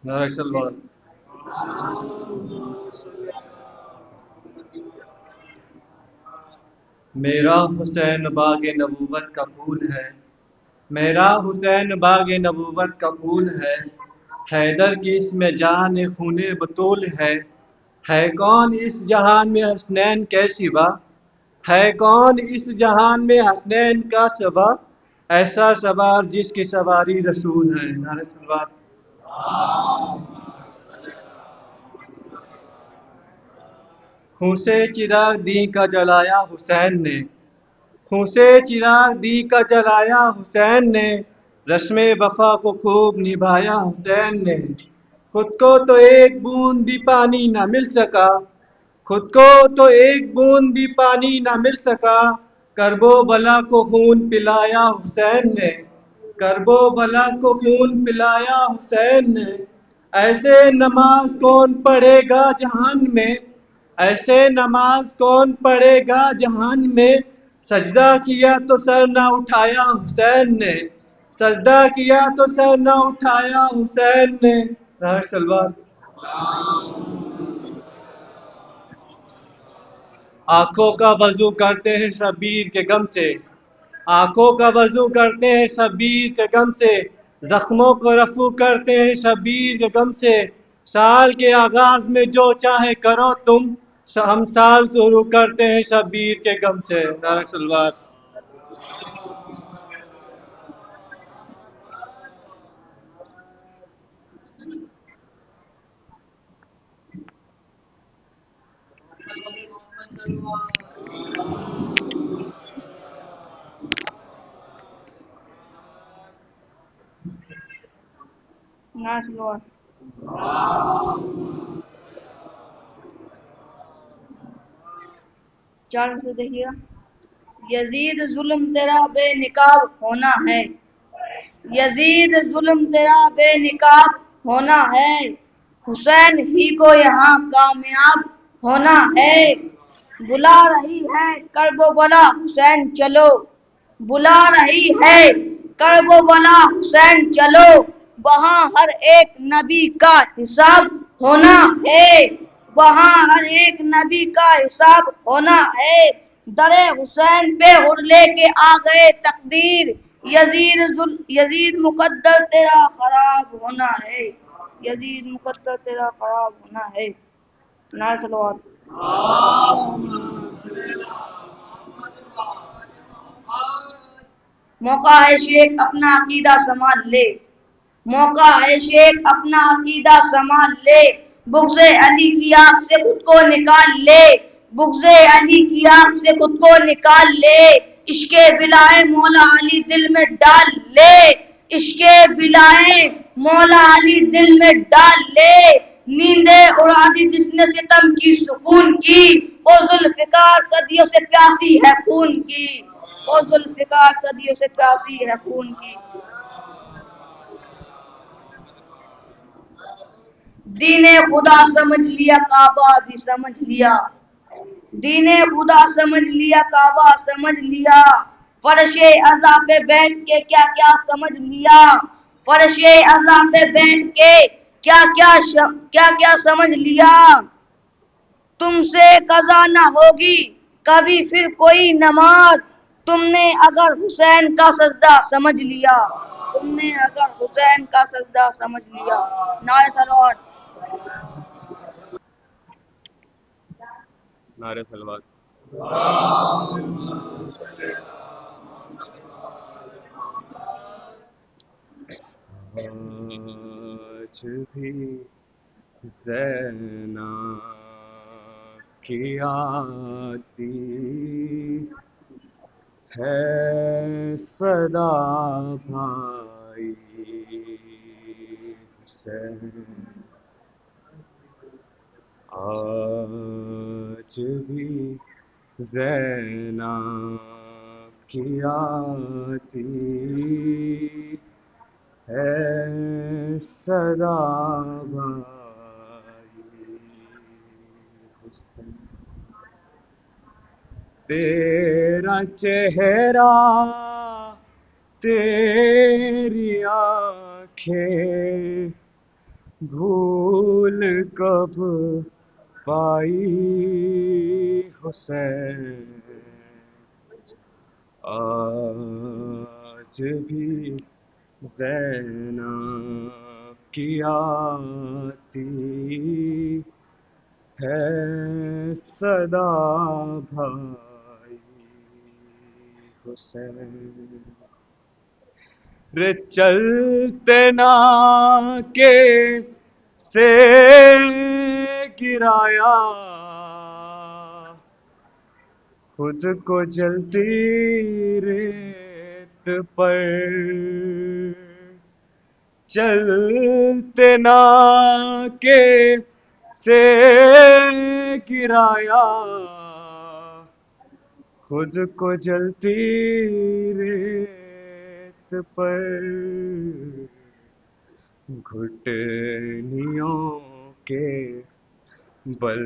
نعرہ سلوات۔ میرا حسین باغ نبوت کا پھول ہے، میرا حسین باغ نبوت کا پھول ہے، حیدر کی اس میں جان خون بطول ہے کون اس جہان میں حسنین کے سوا، ہے کون اس جہان میں حسنین کا سوا، ایسا سوار جس کی سواری رسول ہے۔ نعرہ سلوات۔ خوں سے چراغ دین کا جلایا حسین نے، خوں سے چراغ دی کا جلایا حسین نے، رسم وفا کو خوب نبھایا حسین نے، خود کو تو ایک بوند بھی پانی نہ مل سکا، خود کو تو ایک بوند بھی پانی نہ مل سکا، کرب و بلا کو خون پلایا حسین نے، کرب و بلا کو خون پلایا حسین نے، ایسے نماز کون پڑھے گا جہان میں، ایسے نماز کون پڑھے گا جہان میں، سجدہ کیا تو سر نہ اٹھایا حسین نے، سجدہ کیا تو سر نہ اٹھایا حسین نے۔ نعرہ سلوات۔ آنکھوں کا وضو کرتے ہیں شبیر کے غم سے، آنکھوں کا وضو کرتے ہیں شبیر کے غم سے، زخموں کو رفو کرتے ہیں شبیر کے غم سے، سال کے آغاز میں جو چاہے کرو تم، ہم سال شروع کرتے ہیں شبیر کے غم سے۔ نعرہ سلوات۔ ناز لوٹ چار سے دیکھیے گا۔ یزید ظلم تیرا بے نقاب ہونا ہے، یزید ظلم تیرا بے نقاب ہونا ہے، حسین ہی کو یہاں کامیاب ہونا ہے، بلا رہی ہے کرب و بلا حسین چلو، بلا رہی ہے کرب و بلا حسین چلو، وہاں ہر ایک نبی کا حساب ہونا ہے، وہاں ہر ایک نبی کا حساب ہونا ہے، درے حسین پہ ہر لے کے آ گئے تقدیر، یزید مقدر تیرا خراب ہونا ہے، یزید مقدر تیرا خراب ہونا ہے۔ نعرہ صلوات۔ موقع ہے شیخ اپنا عقیدہ سنبھال لے، موقع ہے شیخ اپنا عقیدہ سنبھال لے، بغض علی کی آنکھ سے خود کو نکال لے، بغض علی کی آنکھ سے خود کو نکال لے، عشق بلائے مولا علی دل میں ڈال لے، عشق بلائے مولا علی دل میں ڈال لے، نیندیں اڑا دی جس نے ستم کی سکون کی، وہ ذوالفقار صدیوں سے پیاسی ہے خون کی، وہ ذوالفقار صدیوں سے پیاسی ہے خون کی۔ دین خدا سمجھ لیا کعبہ بھی سمجھ لیا، دین خدا سمجھ لیا کعبہ سمجھ لیا، فرش عزا پہ بیٹھ کے کیا کیا سمجھ لیا، فرش عزا پہ بیٹھ کے کیا کیا سمجھ لیا، تم سے قضا نہ ہوگی کبھی پھر کوئی نماز، تم نے اگر حسین کا سجدہ سمجھ لیا، تم نے اگر حسین کا سجدہ سمجھ لیا۔ نعرہ صلوات۔ نعرہ سلوات۔ آج بھی زینب کی آتی ہے صدا بھائی حسین، آج بھی زینب کی آتی ہے صدا بھائی حسین، تیرا چہرہ تیری آنکھیں بھول کب پائی حسین، آج بھی زینب کی آتی ہے صدا بھائی حسین، رے چلتے نا کے سے گرایا، خود کو جلتی ریت پر، چلتے نا کے سے گرایا، خود کو جلتی ریت پر، گھٹنیوں کے بل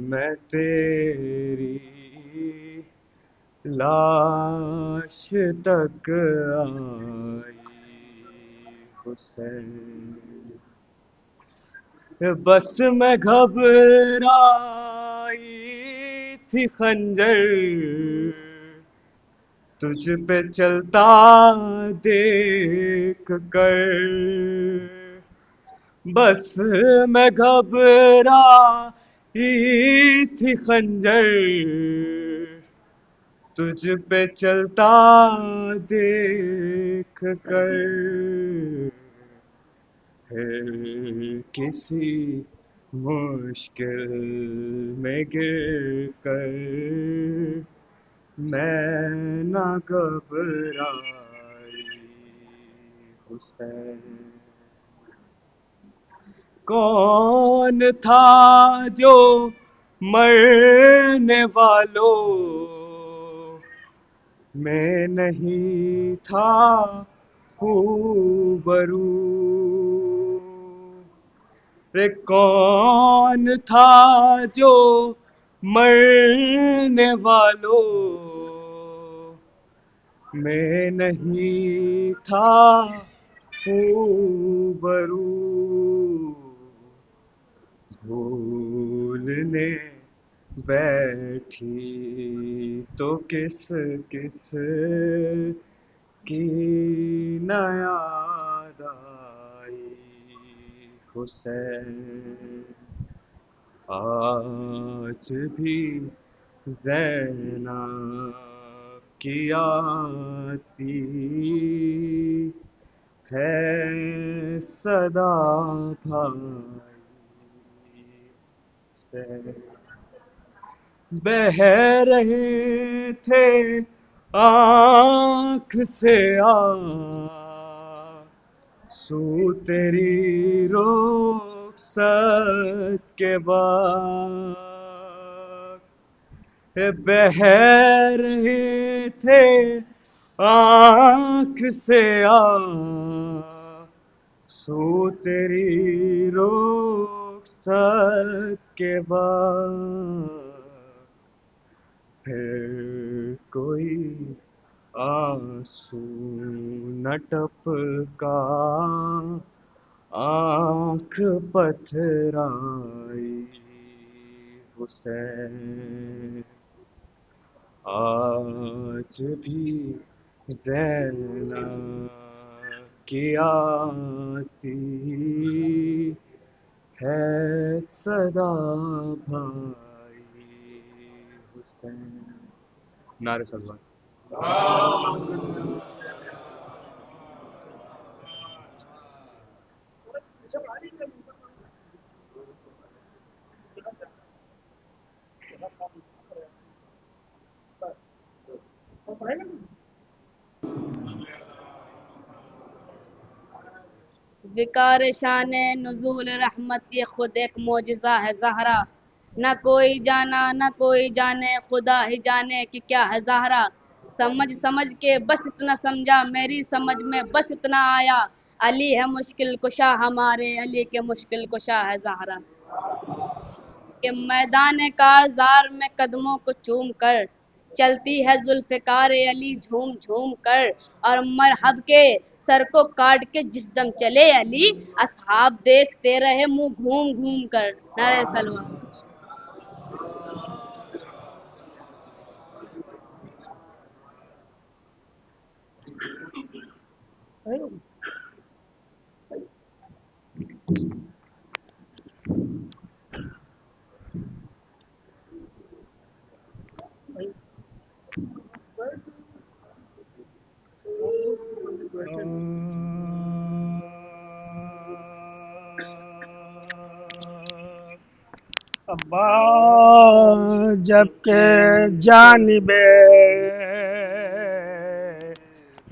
میں تیری لاش تک آئی حسین، بس میں گھبرائی تھی خنجر تجھ پہ چلتا دیکھ کر، بس میں گھبرائی تھی خنجر تجھ پہ چلتا دیکھ کر، پھر کسی مشکل میں گر کر میں نہ گھبرائی حسین، کون تھا جو مرنے والوں میں نہیں تھا خوبرو، رے کون تھا جو مرنے والوں میں نہیں تھا خوبرو، بھولنے بیٹھی تو کس کس کی نہ یاد آئی حسین، آج بھی زینب کی آتی ہے صدا بھائی حسین، بہہ رہے تھے آنکھ سے آنسو تیری رخصت کے بعد، بہہ رہے تھے آنکھ سے آنسو تیری رخصت کے بعد، پھر کوئی آنسو نہ ٹپکا آنکھ پتھرائی حسین، آج بھی زینب کی آتی ہے صدا بھائی حسین، نعرہ صلوات۔ وقار شان نزول رحمت یہ خود ایک معجزہ ہے زہرا، نہ کوئی جانا نہ کوئی جانے خدا ہی جانے کہ کیا ہے زہرا، سمجھ کے بس اتنا سمجھا میری سمجھ میں بس اتنا آیا، علی ہے مشکل کشا ہمارے علی کے مشکل کشا ہے زہرا، کہ میدان کارزار میں قدموں کو چوم کر چلتی ہے ذوالفقار علی جھوم جھوم کر، اور مرحب کے سر کو کاٹ کے جس دم چلے علی، اصحاب دیکھتے رہے منہ گھوم گھوم کر، نعرہ سلوان۔ ابا جب کہ جانب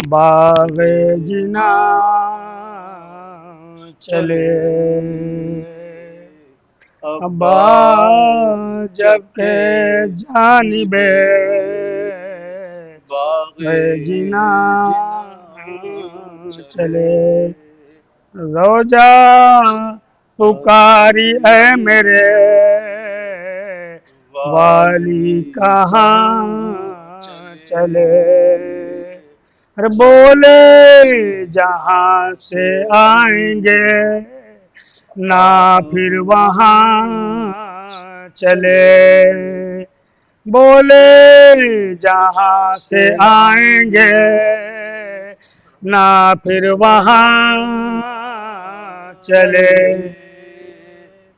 باغ جنا چلے، ابا جب کہ جانب باغ جنا چلے، روجا پکاری اے میرے والی کہاں چلے، ارے بولے جہاں سے آئیں گے نہ پھر وہاں چلے، بولے جہاں سے آئیں گے نہ پھر وہاں چلے،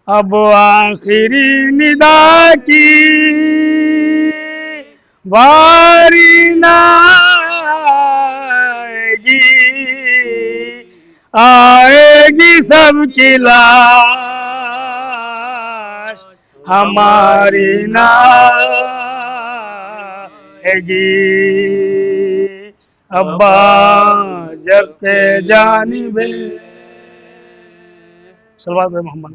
اب آخری ندا کی باری نہ آئے گی، آئے گی سب کی لاش ہماری نہ آئے گی، ابا جب کہ جانب صلوات محمد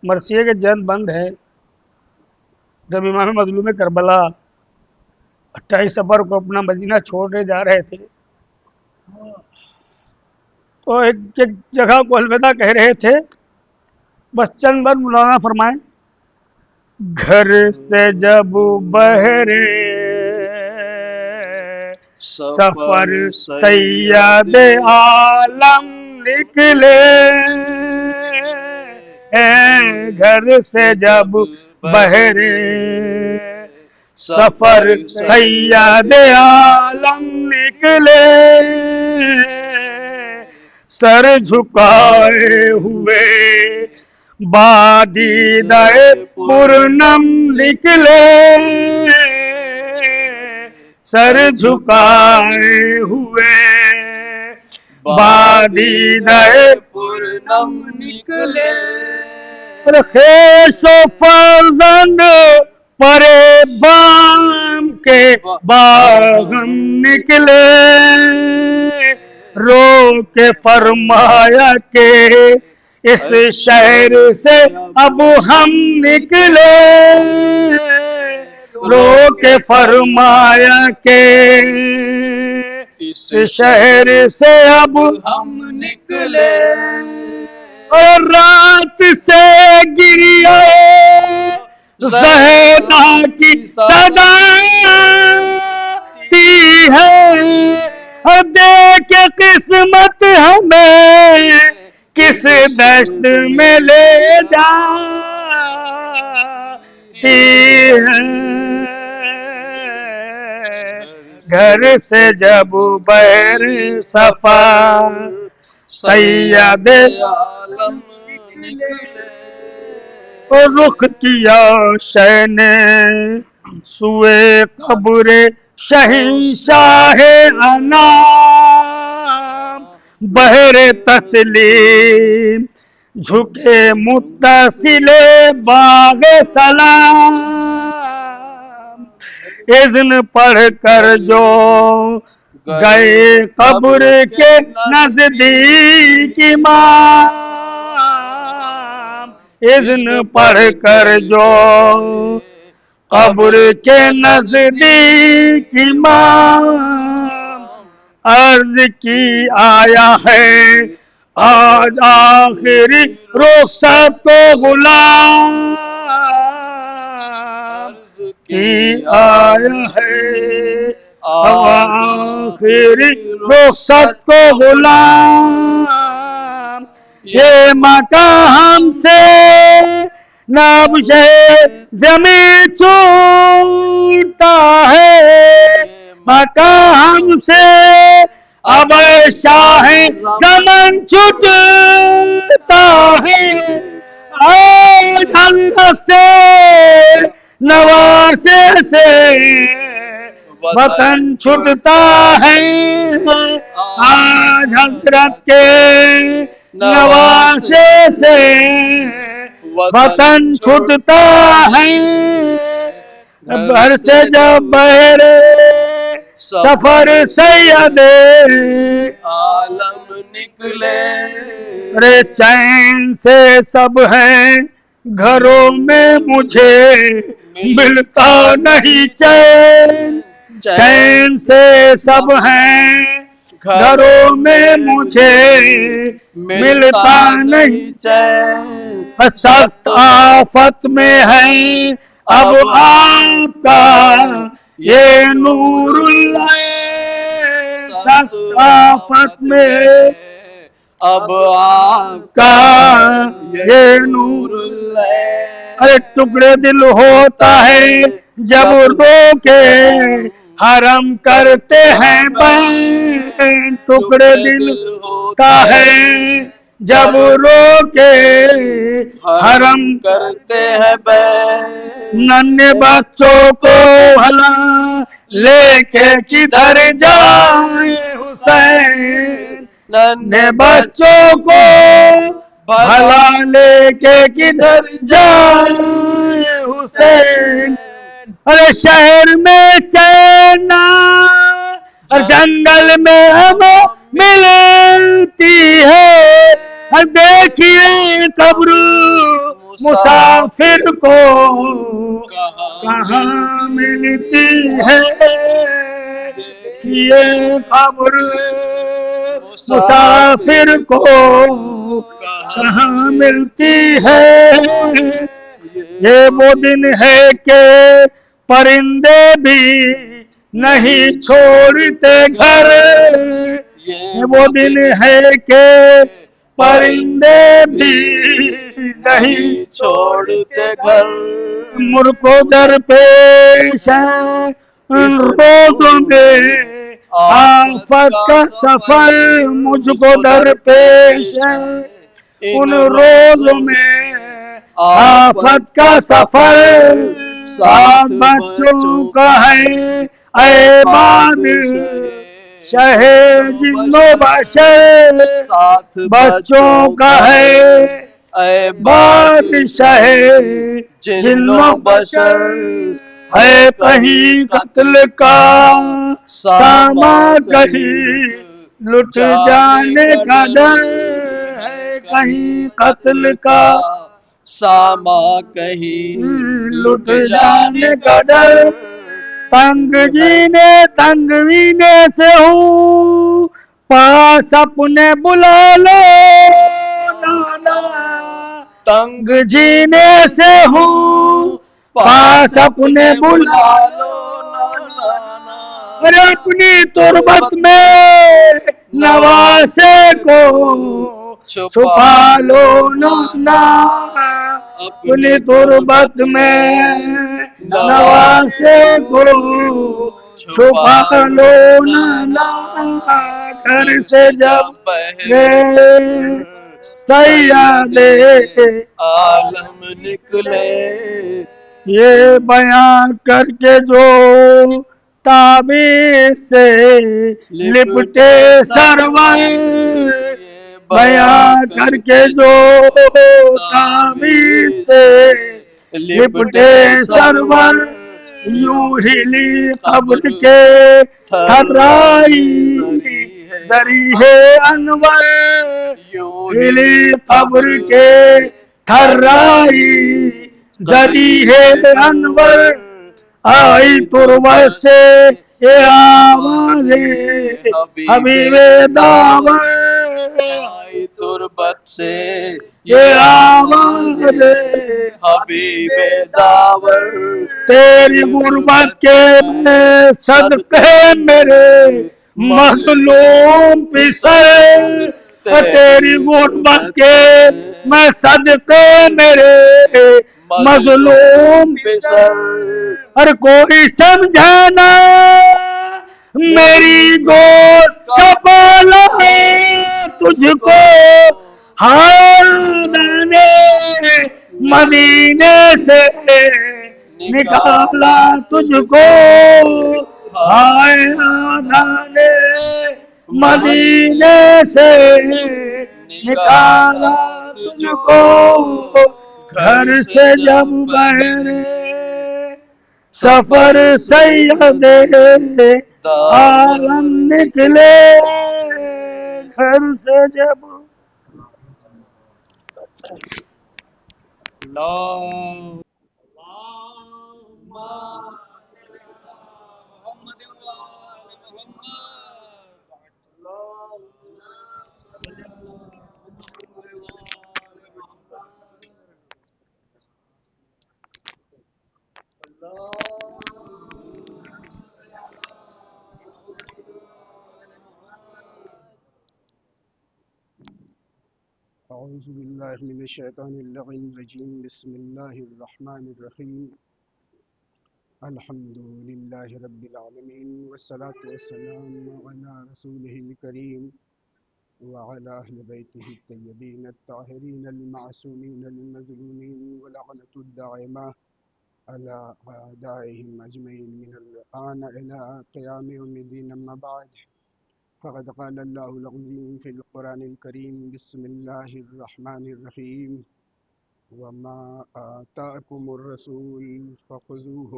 مرثیے کے جلد بند ہے۔ جب امام مظلوم کربلا 28 سفر کو اپنا مدینہ چھوڑنے جا رہے تھے تو ایک جگہ کو الوداع کہہ رہے تھے، بس چند بار مولانا فرمائیں، گھر سے جب بہرے سفر سید عالم نکلے، گھر سے جب بہرے سفر سید عالم نکلے، سر جھکائے ہوئے بادیدہ پورنم نکلے، سر جھکائے ہوئے بادیدہ پورنم نکلے، خیش و فرزند پرے بام کے باغم نکلے، رو کے فرمایا کہ اس شہر سے اب ہم نکلے، رو کے فرمایا کہ اس شہر سے اب ہم نکلے، اور رات سے گریہ زہرا کی صدا آتی ہے، اور دیکھ قسمت ہمیں کس دشت میں لے جاتی ہے، گھر سے جب بہر سفر سید عالم نکلے، اور رخ کیا شہ نے سوئے قبر شہنشاہ انام، بہر تسلیم جھکے متصل باغ سلام، اذن پڑھ کر جو گئے قبر کے نزدیک امام، اذن پڑھ کر جو قبر کے نزدیک امام، عرض کی آیا ہے آج آخری رخصت کو غلام، آیا ہے اب آخری رخصت کو غلام یہ مکان ہم سے نبشِ زمین چھوٹتا ہے مکان ہم سے اب شاہ زمن چھوٹتا ہے آج حضرت سے نواسے سے وطن چھوٹتا ہے آج حضرت کے نواسے سے وطن چھوٹتا ہے بہر سے جب بہرے سفر سید عالم نکلے رے چین سے سب ہیں گھروں میں مجھے ملتا نہیں چین چین سے سب ہیں گھروں میں مجھے ملتا نہیں چین سخت آفت میں ہے اب آپ کا یہ نور اللہ سخت آفت میں اب آپ کا یہ نور ارے ٹکڑے دل ہوتا ہے جب رو کے حرم کرتے ہیں بین ٹکڑے دل ہوتا ہے جب رو کے حرم کرتے ہیں بین ننھے بچوں کو بھلا لے کے کدھر جائے حسین ننھے بچوں کو بھلا لے کے کدھر جائے حسین ارے شہر میں چین اور جنگل میں ہمیں ملتی ہے اور دیکھیے قبر مسافر کو کہاں ملتی ہے دیکھیے قبر مسافر کو کہاں ملتی ہے یہ وہ دن ہے کہ پرندے بھی نہیں چھوڑتے گھر یہ وہ دن ہے کہ پرندے بھی نہیں چھوڑتے گھر ملک و در پیش ہے ان روزوں میں آفت کا سفر مجھ کو در پیش ہے ان روزوں میں آفت کا سفر سات بچوں کا ہے اے باد شہ جن و بشر ساتھ بچوں کا ہے اے بادشاہ جن و بشر ہے کہیں قتل کا ساما کہیں لٹ جانے کا ڈر ہے کہیں قتل کا ساما کہیں لٹ جانے کا ڈر تنگ جینے تنگ وینے سے ہوں پاس اپنے بلا لو نانا تنگ جینے سے ہوں پاس اپنے بلا لو نانا اور اپنی تربت میں نواسے کو چھپا لو نانا اپنی تربت میں نواسے کو چھپا لو نانا گھر سے جب گئے سیاد عالم نکلے یہ بیان کر کے جو تعبیر سے لپٹے سرور بیان کر کے جو تعبیر سے لپٹے سرور یوں ہلی قبر کے تھرائی ذریعہ انور یوں ہلی قبر کے تھرائی ذریعہ انور آئی تربت سے یہ آواز حبیب داور آئی تربت غربت سے یہ آواز حبیب داور تیری غربت کے میں صدقے میرے مظلوم پسر، تیری غربت کے میں صدقے میرے مظلوم پسر ہر کوئی سمجھانا میری گود کا بالا تجھ کو ہر میں نے مدینے سے نکالا تجھ کو، ہائے آدھا نے مدینے سے نکالا تجھ کو، گھر سے جب بہرے سفر سید عالم نکلے، گھر سے جب اللہ أعوذ بالله من الشيطان اللعين الرجيم بسم الله الرحمن الرحيم الحمد لله رب العالمين والصلاة والسلام على رسوله الكريم وعلى أهل بيته الطيبين الطاهرين المعصومين المظلومين ولعنة الدائمة على أعدائهم أجمعين من الآن إلى قيام يوم الدين. أما بعد، فقد قال الله العظيم في القرآن الكريم بسم الله الرحمن الرحيم وما آتاكم الرسول فخذوه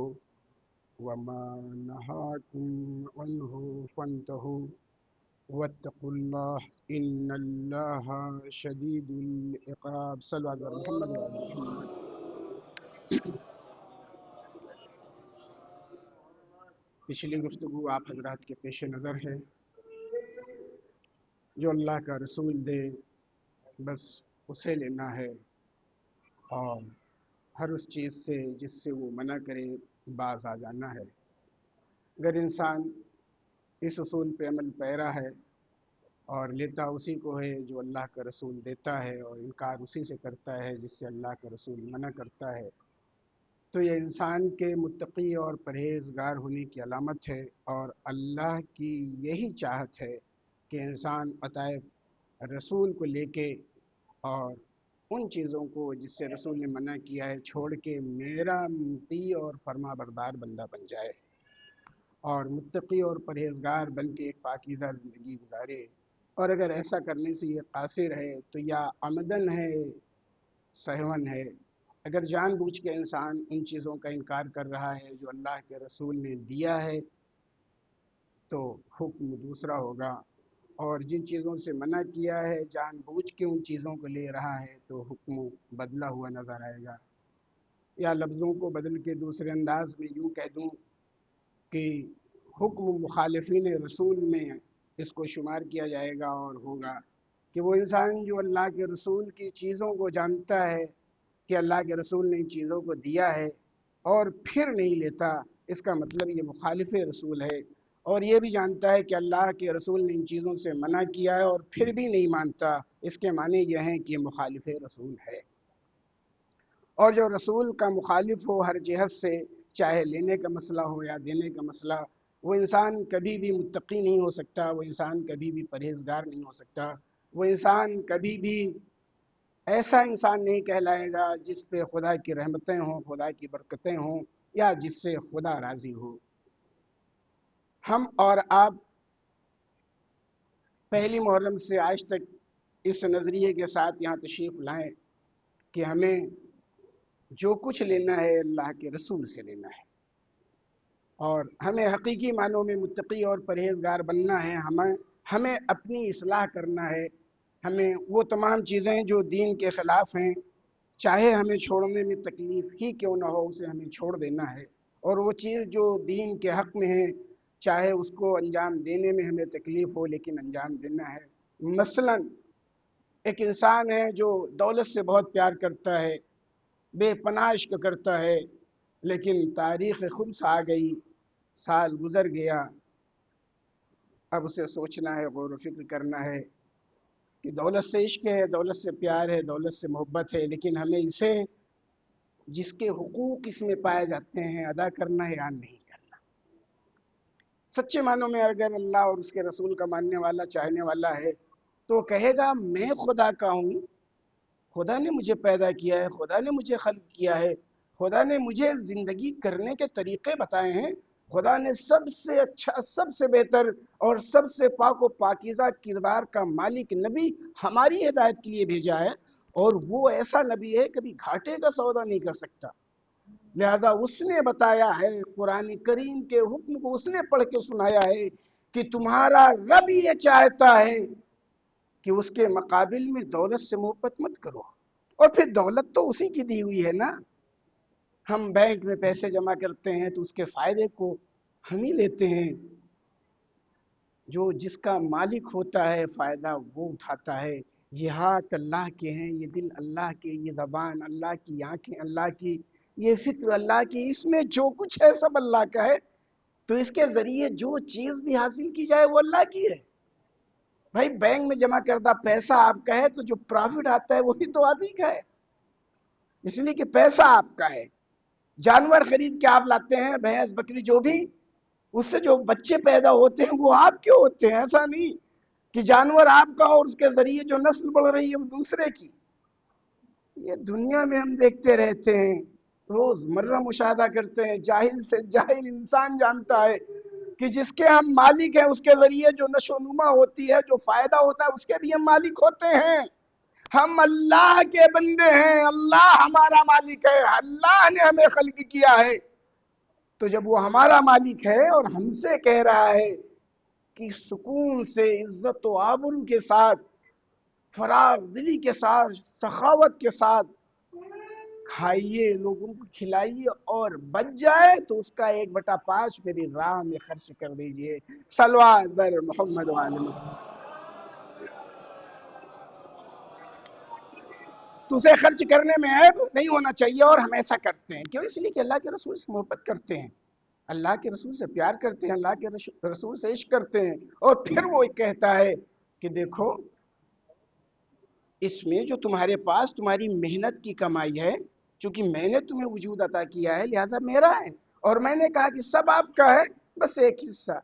وما نهاكم عنه فانتهوا واتقوا الله إن الله شديد العقاب. صلوا على محمد وعلى محمد. پچھلی گفتگو آپ حضرات کے پیش نظر ہے. جو اللہ کا رسول دے بس اسے لینا ہے، اور ہر اس چیز سے جس سے وہ منع کرے باز آ جانا ہے. اگر انسان اس اصول پہ عمل پیرا ہے اور لیتا اسی کو ہے جو اللہ کا رسول دیتا ہے، اور انکار اسی سے کرتا ہے جس سے اللہ کا رسول منع کرتا ہے، تو یہ انسان کے متقی اور پرہیزگار ہونے کی علامت ہے. اور اللہ کی یہی چاہت ہے کہ انسان اطاعت رسول کو لے کے اور ان چیزوں کو جس سے رسول نے منع کیا ہے چھوڑ کے میرا مطیع اور فرما بردار بندہ بن جائے، اور متقی اور پرہیزگار بن کے ایک پاکیزہ زندگی گزارے. اور اگر ایسا کرنے سے یہ قاصر ہے تو یا عمدن ہے سہون ہے. اگر جان بوجھ کے انسان ان چیزوں کا انکار کر رہا ہے جو اللہ کے رسول نے دیا ہے تو حکم دوسرا ہوگا، اور جن چیزوں سے منع کیا ہے جان بوجھ کے ان چیزوں کو لے رہا ہے تو حکم بدلا ہوا نظر آئے گا. یا لفظوں کو بدل کے دوسرے انداز میں یوں کہہ دوں کہ حکم مخالفین رسول میں اس کو شمار کیا جائے گا، اور ہوگا کہ وہ انسان جو اللہ کے رسول کی چیزوں کو جانتا ہے کہ اللہ کے رسول نے ان چیزوں کو دیا ہے اور پھر نہیں لیتا، اس کا مطلب یہ مخالف رسول ہے. اور یہ بھی جانتا ہے کہ اللہ کے رسول نے ان چیزوں سے منع کیا ہے اور پھر بھی نہیں مانتا، اس کے معنی یہ ہیں کہ یہ مخالف رسول ہے. اور جو رسول کا مخالف ہو ہر جہت سے، چاہے لینے کا مسئلہ ہو یا دینے کا مسئلہ، وہ انسان کبھی بھی متقی نہیں ہو سکتا، وہ انسان کبھی بھی پرہیزگار نہیں ہو سکتا، وہ انسان کبھی بھی ایسا انسان نہیں کہلائے گا جس پہ خدا کی رحمتیں ہوں، خدا کی برکتیں ہوں، یا جس سے خدا راضی ہو. ہم اور آپ پہلی محرم سے آج تک اس نظریے کے ساتھ یہاں تشریف لائیں کہ ہمیں جو کچھ لینا ہے اللہ کے رسول سے لینا ہے، اور ہمیں حقیقی معنوں میں متقی اور پرہیزگار بننا ہے. ہمیں اپنی اصلاح کرنا ہے. ہمیں وہ تمام چیزیں جو دین کے خلاف ہیں، چاہے ہمیں چھوڑنے میں تکلیف ہی کیوں نہ ہو، اسے ہمیں چھوڑ دینا ہے. اور وہ چیز جو دین کے حق میں ہے، چاہے اس کو انجام دینے میں ہمیں تکلیف ہو لیکن انجام دینا ہے. مثلا ایک انسان ہے جو دولت سے بہت پیار کرتا ہے، بے پناہ عشق کرتا ہے، لیکن تاریخ خمس آ گئی، سال گزر گیا، اب اسے سوچنا ہے، غور و فکر کرنا ہے کہ دولت سے عشق ہے، دولت سے پیار ہے، دولت سے محبت ہے، لیکن ہمیں اسے جس کے حقوق اس میں پائے جاتے ہیں ادا کرنا ہے یا نہیں کرنا۔ سچے معنوں میں اگر اللہ اور اس کے رسول کا ماننے والا، چاہنے والا ہے تو کہے گا میں خدا کا ہوں، خدا نے مجھے پیدا کیا ہے، خدا نے مجھے خلق کیا ہے، خدا نے مجھے زندگی کرنے کے طریقے بتائے ہیں، خدا نے سب سے اچھا، سب سے بہتر اور سب سے پاک و پاکیزہ کردار کا مالک نبی ہماری ہدایت کے لیے بھیجا ہے، اور وہ ایسا نبی ہے کبھی گھاٹے کا سودا نہیں کر سکتا، لہذا اس نے بتایا ہے، قرآن کریم کے حکم کو اس نے پڑھ کے سنایا ہے کہ تمہارا رب یہ چاہتا ہے کہ اس کے مقابل میں دولت سے محبت مت کرو، اور پھر دولت تو اسی کی دی ہوئی ہے نا، ہم بینک میں پیسے جمع کرتے ہیں تو اس کے فائدے کو ہم ہی لیتے ہیں، جو جس کا مالک ہوتا ہے فائدہ وہ اٹھاتا ہے، یہ ہاتھ اللہ کے ہیں، یہ دل اللہ کے، یہ زبان اللہ کی، آنکھیں اللہ کی، یہ فکر اللہ کی، اس میں جو کچھ ہے سب اللہ کا ہے، تو اس کے ذریعے جو چیز بھی حاصل کی جائے وہ اللہ کی ہے۔ بھائی بینک میں جمع کردہ پیسہ آپ کا ہے تو جو پرافٹ آتا ہے وہی تو آپ ہی کا ہے، اس لیے کہ پیسہ آپ کا ہے۔ جانور خرید کے آپ لاتے ہیں، بھینس بکری جو بھی، اس سے جو بچے پیدا ہوتے ہیں وہ آپ کے ہوتے ہیں، ایسا نہیں کہ جانور آپ کا اور اس کے ذریعے جو نسل بڑھ رہی ہے وہ دوسرے کی۔ یہ دنیا میں ہم دیکھتے رہتے ہیں، روز مرہ مشاہدہ کرتے ہیں، جاہل سے جاہل انسان جانتا ہے کہ جس کے ہم مالک ہیں اس کے ذریعے جو نشو و نما ہوتی ہے، جو فائدہ ہوتا ہے، اس کے بھی ہم مالک ہوتے ہیں۔ ہم اللہ کے بندے ہیں، اللہ ہمارا مالک ہے، اللہ نے ہمیں خلق کیا ہے، تو جب وہ ہمارا مالک ہے اور ہم سے کہہ رہا ہے کہ سکون سے، عزت و آبرو کے ساتھ، فراغ دلی کے ساتھ، سخاوت کے ساتھ کھائیے، لوگوں کو کھلائیے، اور بچ جائے تو اس کا 1/5 میری راہ میں خرچ کر دیجئے، صلوات بر محمد و آل محمد۔ تو اسے خرچ کرنے میں عیب نہیں ہونا چاہیے، اور ہم ایسا کرتے ہیں کیوں؟ اس لیے کہ اللہ کے رسول سے محبت کرتے ہیں، اللہ کے رسول سے پیار کرتے ہیں، اللہ کے رسول سے عشق کرتے ہیں، اور پھر وہ کہتا ہے کہ دیکھو اس میں جو تمہارے پاس تمہاری محنت کی کمائی ہے، چونکہ میں نے تمہیں وجود عطا کیا ہے لہذا میرا ہے، اور میں نے کہا کہ سب آپ کا ہے، بس ایک حصہ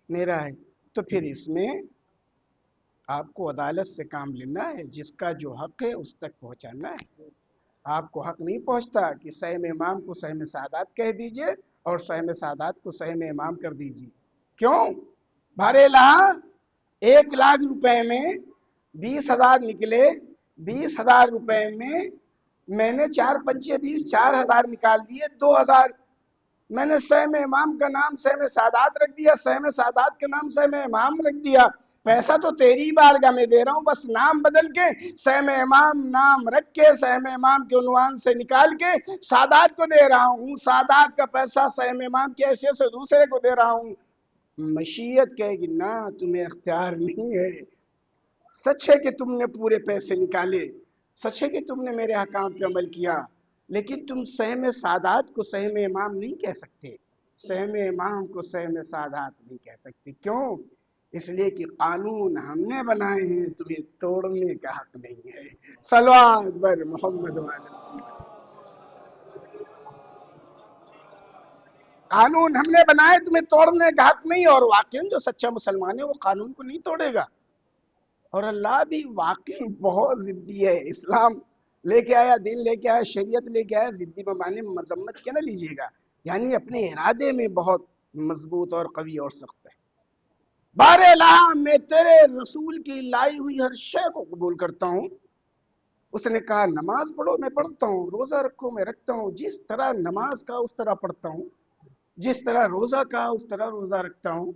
میرا ہے، تو پھر اس میں آپ کو عدالت سے کام لینا ہے، جس کا جو حق ہے اس تک پہنچانا ہے۔ آپ کو حق نہیں پہنچتا کہ سہم امام کو سہم سعادت کہہ دیجئے اور سہم سعادت کو سہم امام کر دیجئے، کیوں؟ بھارے لہا 1,00,000 روپے میں 20,000 نکلے، 20,000 روپے میں نے 4 پنچے 20، 4,000 نکال دیے، 2,000 میں نے سہم امام کا نام سہم سعادت رکھ دیا، سہم سعادت کا نام سہم امام رکھ دیا، پیسہ تو تیری بارگاہ میں دے رہا ہوں، بس نام بدل کے سہم امام نام رکھ کے سہم امام کے عنوان سے نکال کے سعادت کو دے رہا ہوں، سعادت کا پیسہ سہم امام کی حیثیت سے دوسرے کو دے رہا ہوں۔ مشیت کہے گی نہ، تمہیں اختیار نہیں ہے، سچ ہے کہ تم نے پورے پیسے نکالے، سچ ہے کہ تم نے میرے احکام پہ عمل کیا، لیکن تم سہم سعادت کو سہم امام نہیں کہہ سکتے، سہم امام کو سہم سعادت نہیں کہہ سکتے، کیوں؟ اس لیے کہ قانون ہم نے بنائے ہیں، تمہیں توڑنے کا حق نہیں ہے، صلوات بر محمد و آل محمد۔ قانون ہم نے بنائے، تمہیں توڑنے کا حق نہیں، اور واقعی جو سچا مسلمان ہے وہ قانون کو نہیں توڑے گا، اور اللہ بھی واقعی بہت ضدی ہے، اسلام لے کے آیا، دین لے کے آیا، شریعت لے کے آیا، ضدی بمانے مذمت کیا نہ لیجیے گا، یعنی اپنے ارادے میں بہت مضبوط اور قوی اور سخت ہے۔ بار الہ میں تیرے رسول کی لائی ہوئی ہر شے کو قبول کرتا ہوں۔ اس نے کہا نماز پڑھو، میں پڑھتا ہوں، روزہ رکھو، میں رکھتا ہوں، جس طرح نماز کا اس طرح پڑھتا ہوں، جس طرح روزہ کا اس طرح روزہ رکھتا ہوں،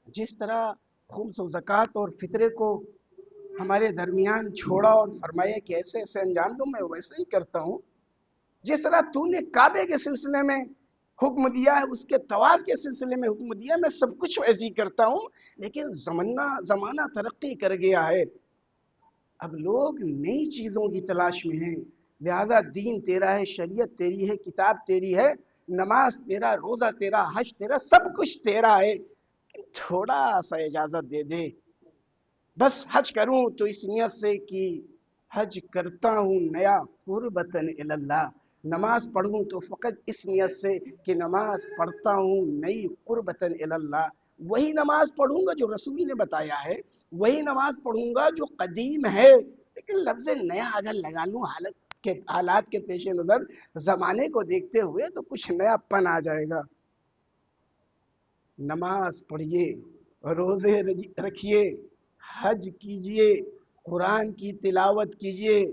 جس طرح خمس و زکوٰۃ اور فطرے کو ہمارے درمیان چھوڑا اور فرمایا کہ ایسے ایسے انجام دو، میں ویسے ہی کرتا ہوں، جس طرح تو نے کعبے کے سلسلے میں حکم دیا ہے، اس کے طواف کے سلسلے میں حکم دیا، میں سب کچھ ویسے ہی کرتا ہوں، لیکن زمانہ ترقی کر گیا ہے، اب لوگ نئی چیزوں کی تلاش میں ہیں، لہذا دین تیرا ہے، شریعت تیری ہے، کتاب تیری ہے، نماز تیرا، روزہ تیرا، حج تیرا، سب کچھ تیرا ہے، تھوڑا سا اجازت دے دے۔ بس حج کروں تو اس نیت سے کہ حج کرتا ہوں نیا قربتاً اللہ، نماز پڑھوں تو فقط اس نیت سے کہ نماز پڑھتا ہوں نئی قربتاً اللہ، وہی نماز پڑھوں گا جو رسول نے بتایا ہے، وہی نماز پڑھوں گا جو قدیم ہے، لیکن لفظ نیا اگر لگا لوں حالات کے پیش نظر، زمانے کو دیکھتے ہوئے، تو کچھ نیا پن آ جائے گا۔ نماز پڑھیے، روزے رکھیے، حج کیجئے، قرآن کی تلاوت کیجئے،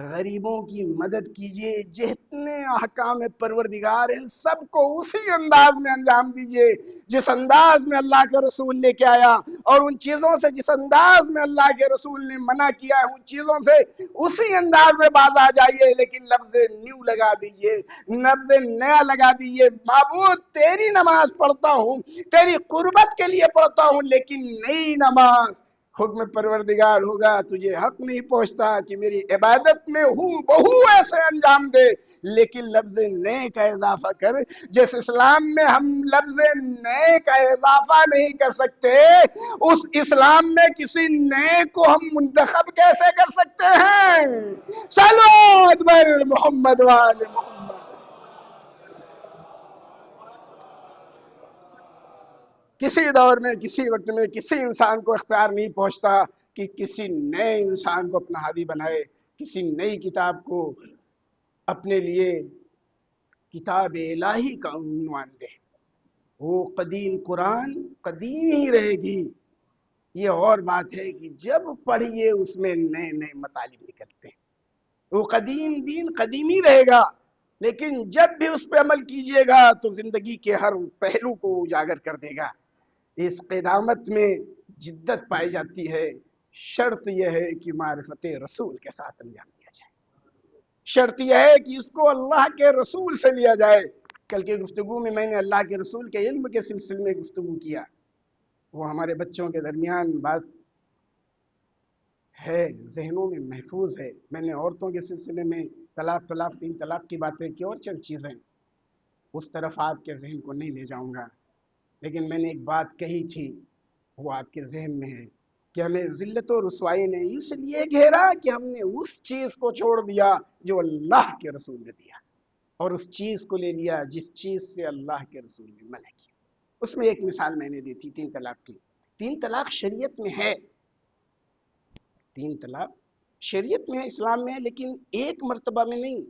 غریبوں کی مدد کیجئے، جتنے احکام پروردگار ہیں سب کو اسی انداز میں انجام دیجئے جس انداز میں اللہ کے رسول لے کے آیا، اور ان چیزوں سے جس انداز میں اللہ کے رسول نے منع کیا ہے ان چیزوں سے اسی انداز میں باز آ جائیے، لیکن لفظ نیو لگا دیجئے، لفظ نیا لگا دیجئے۔ معبود تیری نماز پڑھتا ہوں، تیری قربت کے لیے پڑھتا ہوں، لیکن نئی نماز، حکم پروردگار ہوگا تجھے حق نہیں پہنچتا کہ میری عبادت میں بہو ایسے انجام دے، لیکن لفظ نئے کا اضافہ کر۔ جس اسلام میں ہم لفظ نئے کا اضافہ نہیں کر سکتے، اس اسلام میں کسی نئے کو ہم منتخب کیسے کر سکتے ہیں؟ صلو اکبر محمد وآل محمد۔ کسی دور میں، کسی وقت میں کسی انسان کو اختیار نہیں پہنچتا کہ کسی نئے انسان کو اپنا ہادی بنائے، کسی نئی کتاب کو اپنے لیے کتاب الہی کا عنوان دے۔ وہ قدیم قرآن قدیم ہی رہے گی، یہ اور بات ہے کہ جب پڑھیے اس میں نئے نئے مطالب نکلتے ہیں، وہ قدیم دین قدیم ہی رہے گا، لیکن جب بھی اس پہ عمل کیجئے گا تو زندگی کے ہر پہلو کو اجاگر کر دے گا۔ اس قدامت میں جدت پائی جاتی ہے، شرط یہ ہے کہ معرفت رسول کے ساتھ انجام دیا جائے، شرط یہ ہے کہ اس کو اللہ کے رسول سے لیا جائے۔ کل کی گفتگو میں نے اللہ کے رسول کے علم کے سلسلے میں گفتگو کیا، وہ ہمارے بچوں کے درمیان بات ہے، ذہنوں میں محفوظ ہے۔ میں نے عورتوں کے سلسلے میں طلاق، 3 طلاق کی باتیں کی اور چند چیزیں، اس طرف آپ کے ذہن کو نہیں لے جاؤں گا، لیکن میں نے ایک بات کہی تھی، وہ آپ کے ذہن میں ہے کہ ہمیں ذلت و رسوائی نے اس لیے گھیرا کہ ہم نے اس چیز کو چھوڑ دیا جو اللہ کے رسول نے دیا، اور اس چیز کو لے لیا جس چیز سے اللہ کے رسول نے منع کیا۔ اس میں ایک مثال میں نے دی تھی 3 طلاق کی۔ 3 طلاق شریعت میں ہے، 3 طلاق شریعت میں ہے، اسلام میں ہے، لیکن ایک مرتبہ میں نہیں،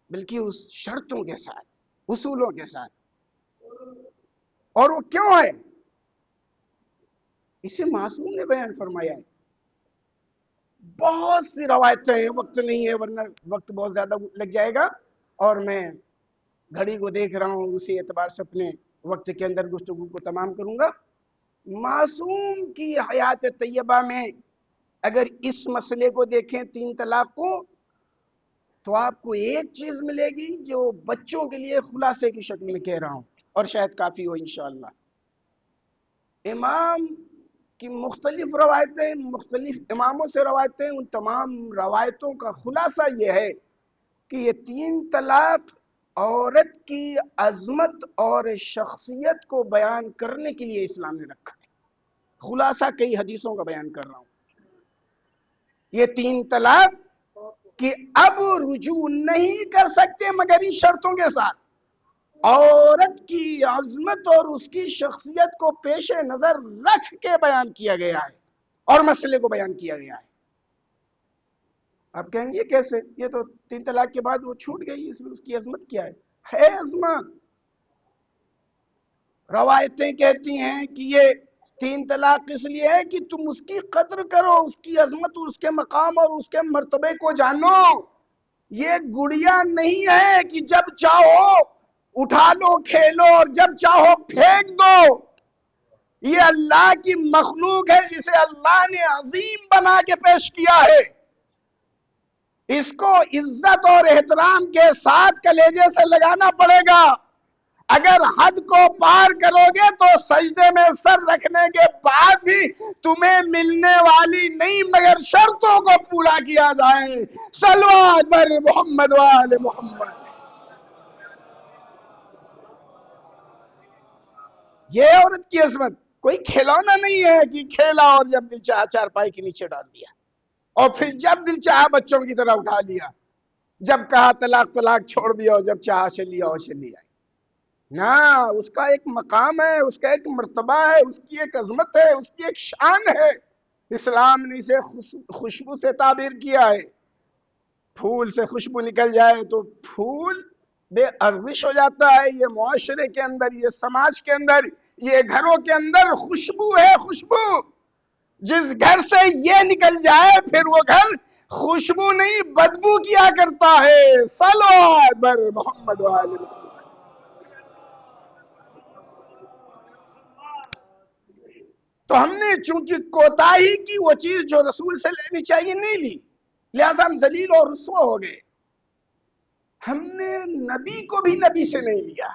بلکہ اس شرطوں کے ساتھ، اصولوں کے ساتھ۔ اور وہ کیوں ہے؟ اسے معصوم نے بیان فرمایا ہے۔ بہت سی روایتیں ہیں، وقت نہیں ہے ورنہ وقت بہت زیادہ لگ جائے گا، اور میں گھڑی کو دیکھ رہا ہوں، اسی اعتبار سے اپنے وقت کے اندر گفتگو کو تمام کروں گا۔ معصوم کی حیات طیبہ میں اگر اس مسئلے کو دیکھیں 3 طلاق کو، تو آپ کو ایک چیز ملے گی جو بچوں کے لیے خلاصے کی شکل میں کہہ رہا ہوں، اور شاید کافی ہو انشاءاللہ۔ امام کی مختلف روایتیں، مختلف اماموں سے روایتیں، ان تمام روایتوں کا خلاصہ یہ ہے کہ یہ 3 طلاق عورت کی عظمت اور شخصیت کو بیان کرنے کے لیے اسلام نے رکھا ہے۔ خلاصہ کئی حدیثوں کا بیان کر رہا ہوں۔ یہ 3 طلاق کہ اب رجوع نہیں کر سکتے مگر ان شرطوں کے ساتھ، عورت کی عظمت اور اس کی شخصیت کو پیش نظر رکھ کے بیان کیا گیا ہے اور مسئلے کو بیان کیا گیا ہے۔ آپ کہیں گے یہ کیسے؟ یہ تو 3 طلاق کے بعد وہ چھوٹ گئی، اس میں اس کی عظمت کیا ہے عظمت۔ روایتیں کہتی ہیں کہ یہ 3 طلاق اس لیے ہے کہ تم اس کی قدر کرو، اس کی عظمت اور اس کے مقام اور اس کے مرتبے کو جانو۔ یہ گڑیا نہیں ہے کہ جب چاہو اٹھا لو کھیلو اور جب چاہو پھینک دو۔ یہ اللہ کی مخلوق ہے جسے اللہ نے عظیم بنا کے پیش کیا ہے، اس کو عزت اور احترام کے ساتھ کلیجے سے لگانا پڑے گا۔ اگر حد کو پار کرو گے تو سجدے میں سر رکھنے کے بعد بھی تمہیں ملنے والی نہیں مگر شرطوں کو پورا کیا جائے. صلوات بر محمد وآل محمد. یہ عورت کی عظمت کوئی کھلونا نہیں ہے کہ کھیلا اور جب دل چاہا چارپائی کے نیچے ڈال دیا اور پھر جب دل چاہا بچوں کی طرح اٹھا لیا، جب کہا طلاق طلاق چھوڑ دیا اور جب چاہا چلی آؤ چلی آئی. نہ، اس کا ایک مقام ہے، اس کا ایک مرتبہ ہے، اس کی ایک عظمت ہے، اس کی ایک شان ہے. اسلام نے اسے خوشبو سے تعبیر کیا ہے. پھول سے خوشبو نکل جائے تو پھول بے ارزش ہو جاتا ہے. یہ معاشرے کے اندر، یہ سماج کے اندر، یہ گھروں کے اندر خوشبو ہے. خوشبو جس گھر سے یہ نکل جائے پھر وہ گھر خوشبو نہیں بدبو کیا کرتا ہے. صلوات بر محمد وآل محمد. تو ہم نے چونکہ کوتاہی کی وہ چیز جو رسول سے لینی چاہیے نہیں لی، لہذا ہم ذلیل اور رسوا ہو گئے. ہم نے نبی کو بھی نبی سے نہیں لیا،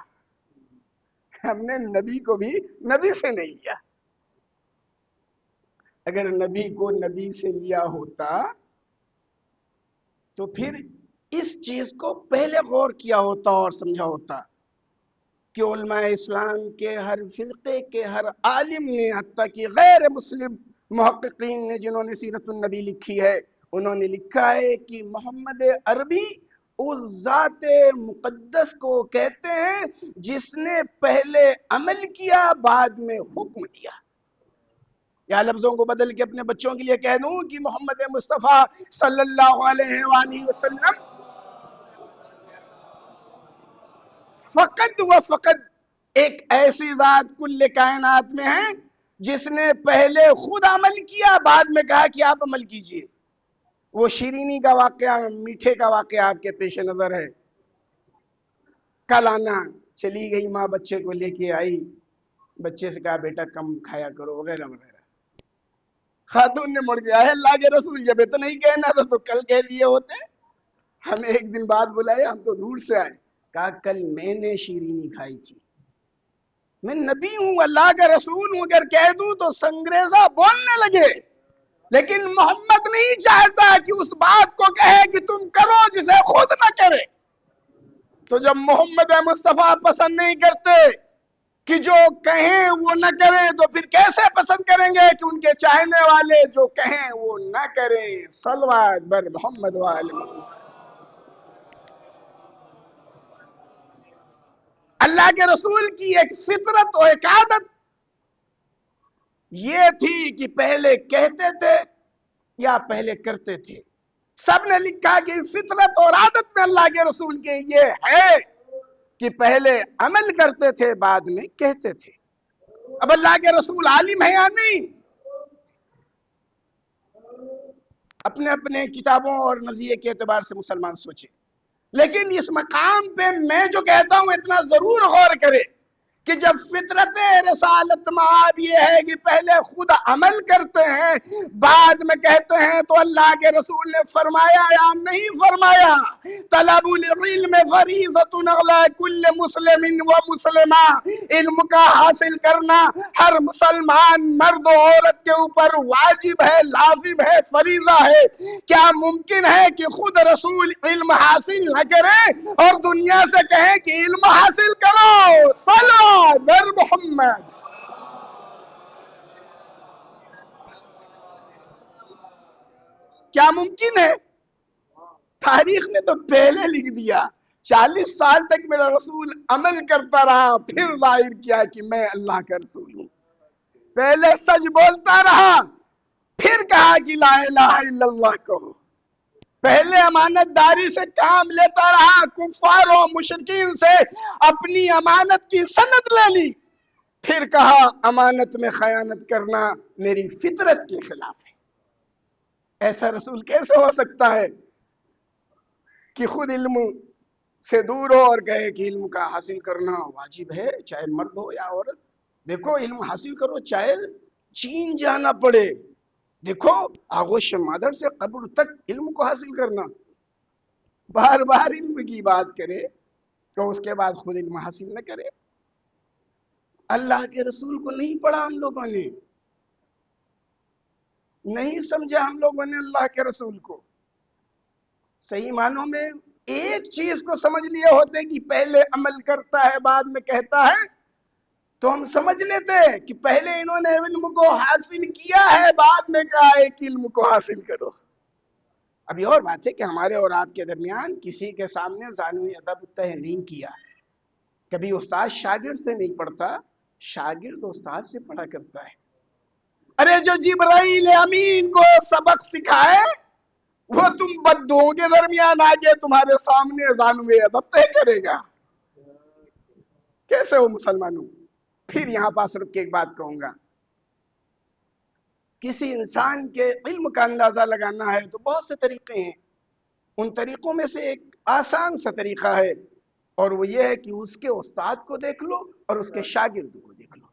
ہم نے نبی کو بھی نبی سے نہیں لیا. اگر نبی کو نبی سے لیا ہوتا تو پھر اس چیز کو پہلے غور کیا ہوتا اور سمجھا ہوتا کہ علماء اسلام کے ہر فرقے کے ہر عالم نے، حتیٰ کہ غیر مسلم محققین نے جنہوں نے سیرت النبی لکھی ہے، انہوں نے لکھا ہے کہ محمد عربی اس ذات مقدس کو کہتے ہیں جس نے پہلے عمل کیا بعد میں حکم دیا. یا لفظوں کو بدل کے اپنے بچوں کے لیے کہہ دوں کہ محمد مصطفیٰ صلی اللہ علیہ وآلہ وسلم فقط و فقط ایک ایسی ذات کل کائنات میں ہے جس نے پہلے خود عمل کیا بعد میں کہا کہ آپ عمل کیجئے. وہ شیرینی کا واقعہ، میٹھے کا واقعہ آپ کے پیش نظر ہے. کل آنا، چلی گئی ماں، بچے کو لے کے آئی، بچے سے کہا بیٹا کم کھایا کرو وغیرہ وغیرہ. خاتون نے مڑ گیا ہے اللہ کے رسول جب اتنا ہی کہنا تھا تو کل کہہ دیے ہوتے. ہمیں ایک دن بعد بلائے، ہم تو دور سے آئے. کہا کل میں نے شیرینی کھائی تھی، میں نبی ہوں، اللہ کا رسول ہوں، اگر کہہ دوں تو سنگریزہ بولنے لگے. لیکن محمد نہیں چاہتا کہ اس بات کو کہے کہ تم کرو جسے خود نہ کرے. تو جب محمد مصطفیٰ پسند نہیں کرتے کہ جو کہیں وہ نہ کریں تو پھر کیسے پسند کریں گے کہ ان کے چاہنے والے جو کہیں وہ نہ کریں. صلوات بر محمد وآل محمد. اللہ کے رسول کی ایک فطرت اور ایک عادت یہ تھی کہ پہلے کہتے تھے یا پہلے کرتے تھے. سب نے لکھا کہ فطرت اور عادت میں اللہ کے رسول کے یہ ہے کہ پہلے عمل کرتے تھے بعد میں کہتے تھے. اب اللہ کے رسول عالم ہے یا نہیں؟ اپنے اپنے کتابوں اور نظریے کے اعتبار سے مسلمان سوچے. لیکن اس مقام پہ میں جو کہتا ہوں اتنا ضرور غور کرے کہ جب فطرت رسالت معاب یہ ہے کہ پہلے خود عمل کرتے ہیں بعد میں کہتے ہیں، تو اللہ کے رسول نے فرمایا یا نہیں فرمایا طلب العلم فریضۃ علی کل مسلم و مسلمہ، علم کا حاصل کرنا ہر مسلمان مرد و عورت کے اوپر واجب ہے، لازم ہے، فریضہ ہے. کیا ممکن ہے کہ خود رسول علم حاصل نہ کرے اور دنیا سے کہیں کہ علم حاصل کرو؟ صلو بر محمد. کیا ممکن ہے؟ تاریخ نے تو پہلے لکھ دیا. 40 سال تک میرا رسول عمل کرتا رہا، پھر ظاہر کیا کہ میں اللہ کا رسول ہوں. پہلے سچ بولتا رہا، پھر کہا کہ لا الہ الا اللہ کہو. پہلے امانت داری سے کام لیتا رہا، کفار و مشرکین سے اپنی امانت کی سند لے لی، پھر کہا امانت میں خیانت کرنا میری فطرت کے خلاف ہے. ایسا رسول کیسے ہو سکتا ہے کہ خود علم سے دور ہو اور کہے کہ علم کا حاصل کرنا واجب ہے، چاہے مرد ہو یا عورت. دیکھو علم حاصل کرو چاہے چین جانا پڑے. دیکھو آغوش مادر سے قبر تک علم کو حاصل کرنا. بار بار علم کی بات کرے تو اس کے بعد خود علم حاصل نہ کرے. اللہ کے رسول کو نہیں پڑھا ہم لوگوں نے، نہیں سمجھا ہم لوگوں نے اللہ کے رسول کو۔ صحیح معنوں میں ایک چیز کو سمجھ لیے ہوتے کہ پہلے عمل کرتا ہے بعد میں کہتا ہے، تو ہم سمجھ لیتے کہ پہلے انہوں نے علم کو حاصل کیا ہے، بعد میں کہا ہے کہ علم کو حاصل کرو۔ اب یہ اور بات ہے کہ ہمارے اور آپ کے درمیان کسی کے سامنے ثانوی ادب طے نہیں کیا، کبھی استاد شاگرد سے نہیں پڑھتا، شاگرد استاد سے پڑھا کرتا ہے۔ ارے جو جبرائیل امین کو سبق سکھائے وہ تم بدوؤں کے درمیان آگے تمہارے سامنے ثانوی ادب طے کرے گا؟ کیسے ہو مسلمانوں؟ پھر یہاں پاس رک کے ایک بات کہوں گا، کسی انسان کے علم کا اندازہ لگانا ہے تو بہت سے طریقے ہیں، ان طریقوں میں سے ایک آسان سا طریقہ ہے، اور وہ یہ ہے کہ اس کے استاد کو دیکھ لو اور اس کے شاگرد کو دیکھ لو۔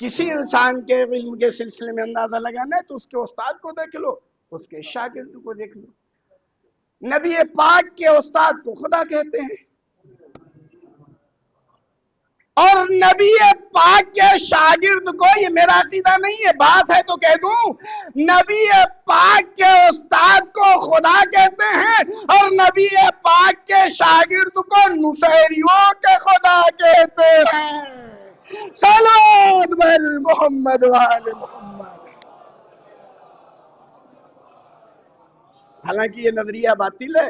کسی انسان کے علم کے سلسلے میں اندازہ لگانا ہے تو اس کے استاد کو دیکھ لو، اس کے شاگرد کو دیکھ لو۔ نبی پاک کے استاد کو خدا کہتے ہیں، اور نبی پاک کے شاگرد کو، یہ میرا عقیدہ نہیں ہے، بات ہے تو کہہ دوں، نبی پاک کے استاد کو خدا کہتے ہیں اور نبی پاک کے شاگرد کو نصیریوں کے خدا کہتے ہیں۔ صلوات بر محمد وآل محمد۔ حالانکہ یہ نظریہ باطل ہے،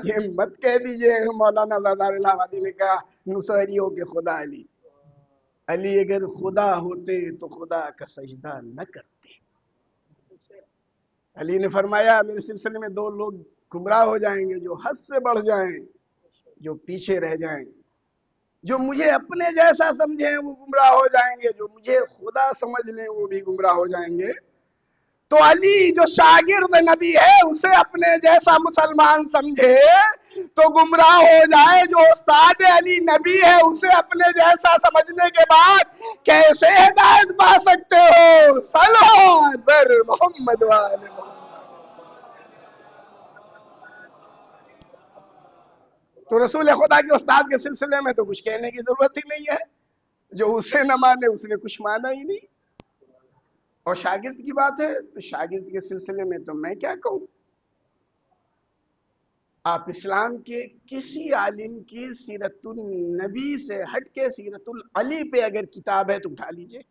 یہ مت کہہ دیجئے مولانا زادار الہ آبادی نے کہا نصیریوں کے خدا علی۔ علی اگر خدا ہوتے تو خدا کا سجدہ نہ کرتے۔ علی نے فرمایا میرے سلسلے میں دو لوگ گمراہ ہو جائیں گے، جو حد سے بڑھ جائیں، جو پیچھے رہ جائیں۔ جو مجھے اپنے جیسا سمجھیں وہ گمراہ ہو جائیں گے، جو مجھے خدا سمجھ لیں وہ بھی گمراہ ہو جائیں گے۔ تو علی جو شاگرد نبی ہے اسے اپنے جیسا مسلمان سمجھے تو گمراہ ہو جائے، جو استاد علی نبی ہے اسے اپنے جیسا سمجھنے کے بعد کیسے ہدایت پا سکتے ہو؟ صلوات بر محمد وآل محمد۔ تو رسول خدا کے استاد کے سلسلے میں تو کچھ کہنے کی ضرورت ہی نہیں ہے، جو اسے نہ مانے اس نے کچھ مانا ہی نہیں۔ اور شاگرد کی بات ہے تو شاگرد کے سلسلے میں تو میں کیا کہوں؟ آپ اسلام کے کسی عالم کی سیرت النبی سے ہٹ کے سیرت العلی پہ اگر کتاب ہے تو اٹھا لیجئے،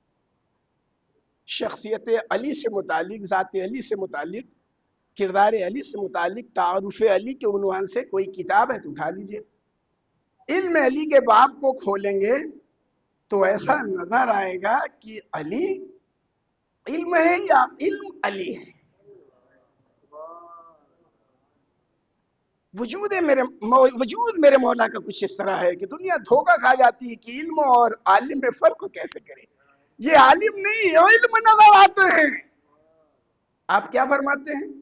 شخصیت علی سے متعلق، ذات علی سے متعلق، کردار علی سے متعلق، تعارف علی کے عنوان سے کوئی کتاب ہے تو اٹھا لیجئے۔ علم علی کے باب کو کھولیں گے تو ایسا نظر آئے گا کہ علی علم ہے یا علم علی ہے۔ وجود میرے مولا کا کچھ اس طرح ہے کہ دنیا دھوکہ کھا جاتی ہے کہ علم اور عالم میں فرق کیسے کرے۔ یہ عالم نہیں، علم نظر آتے ہیں۔ آپ کیا فرماتے ہیں؟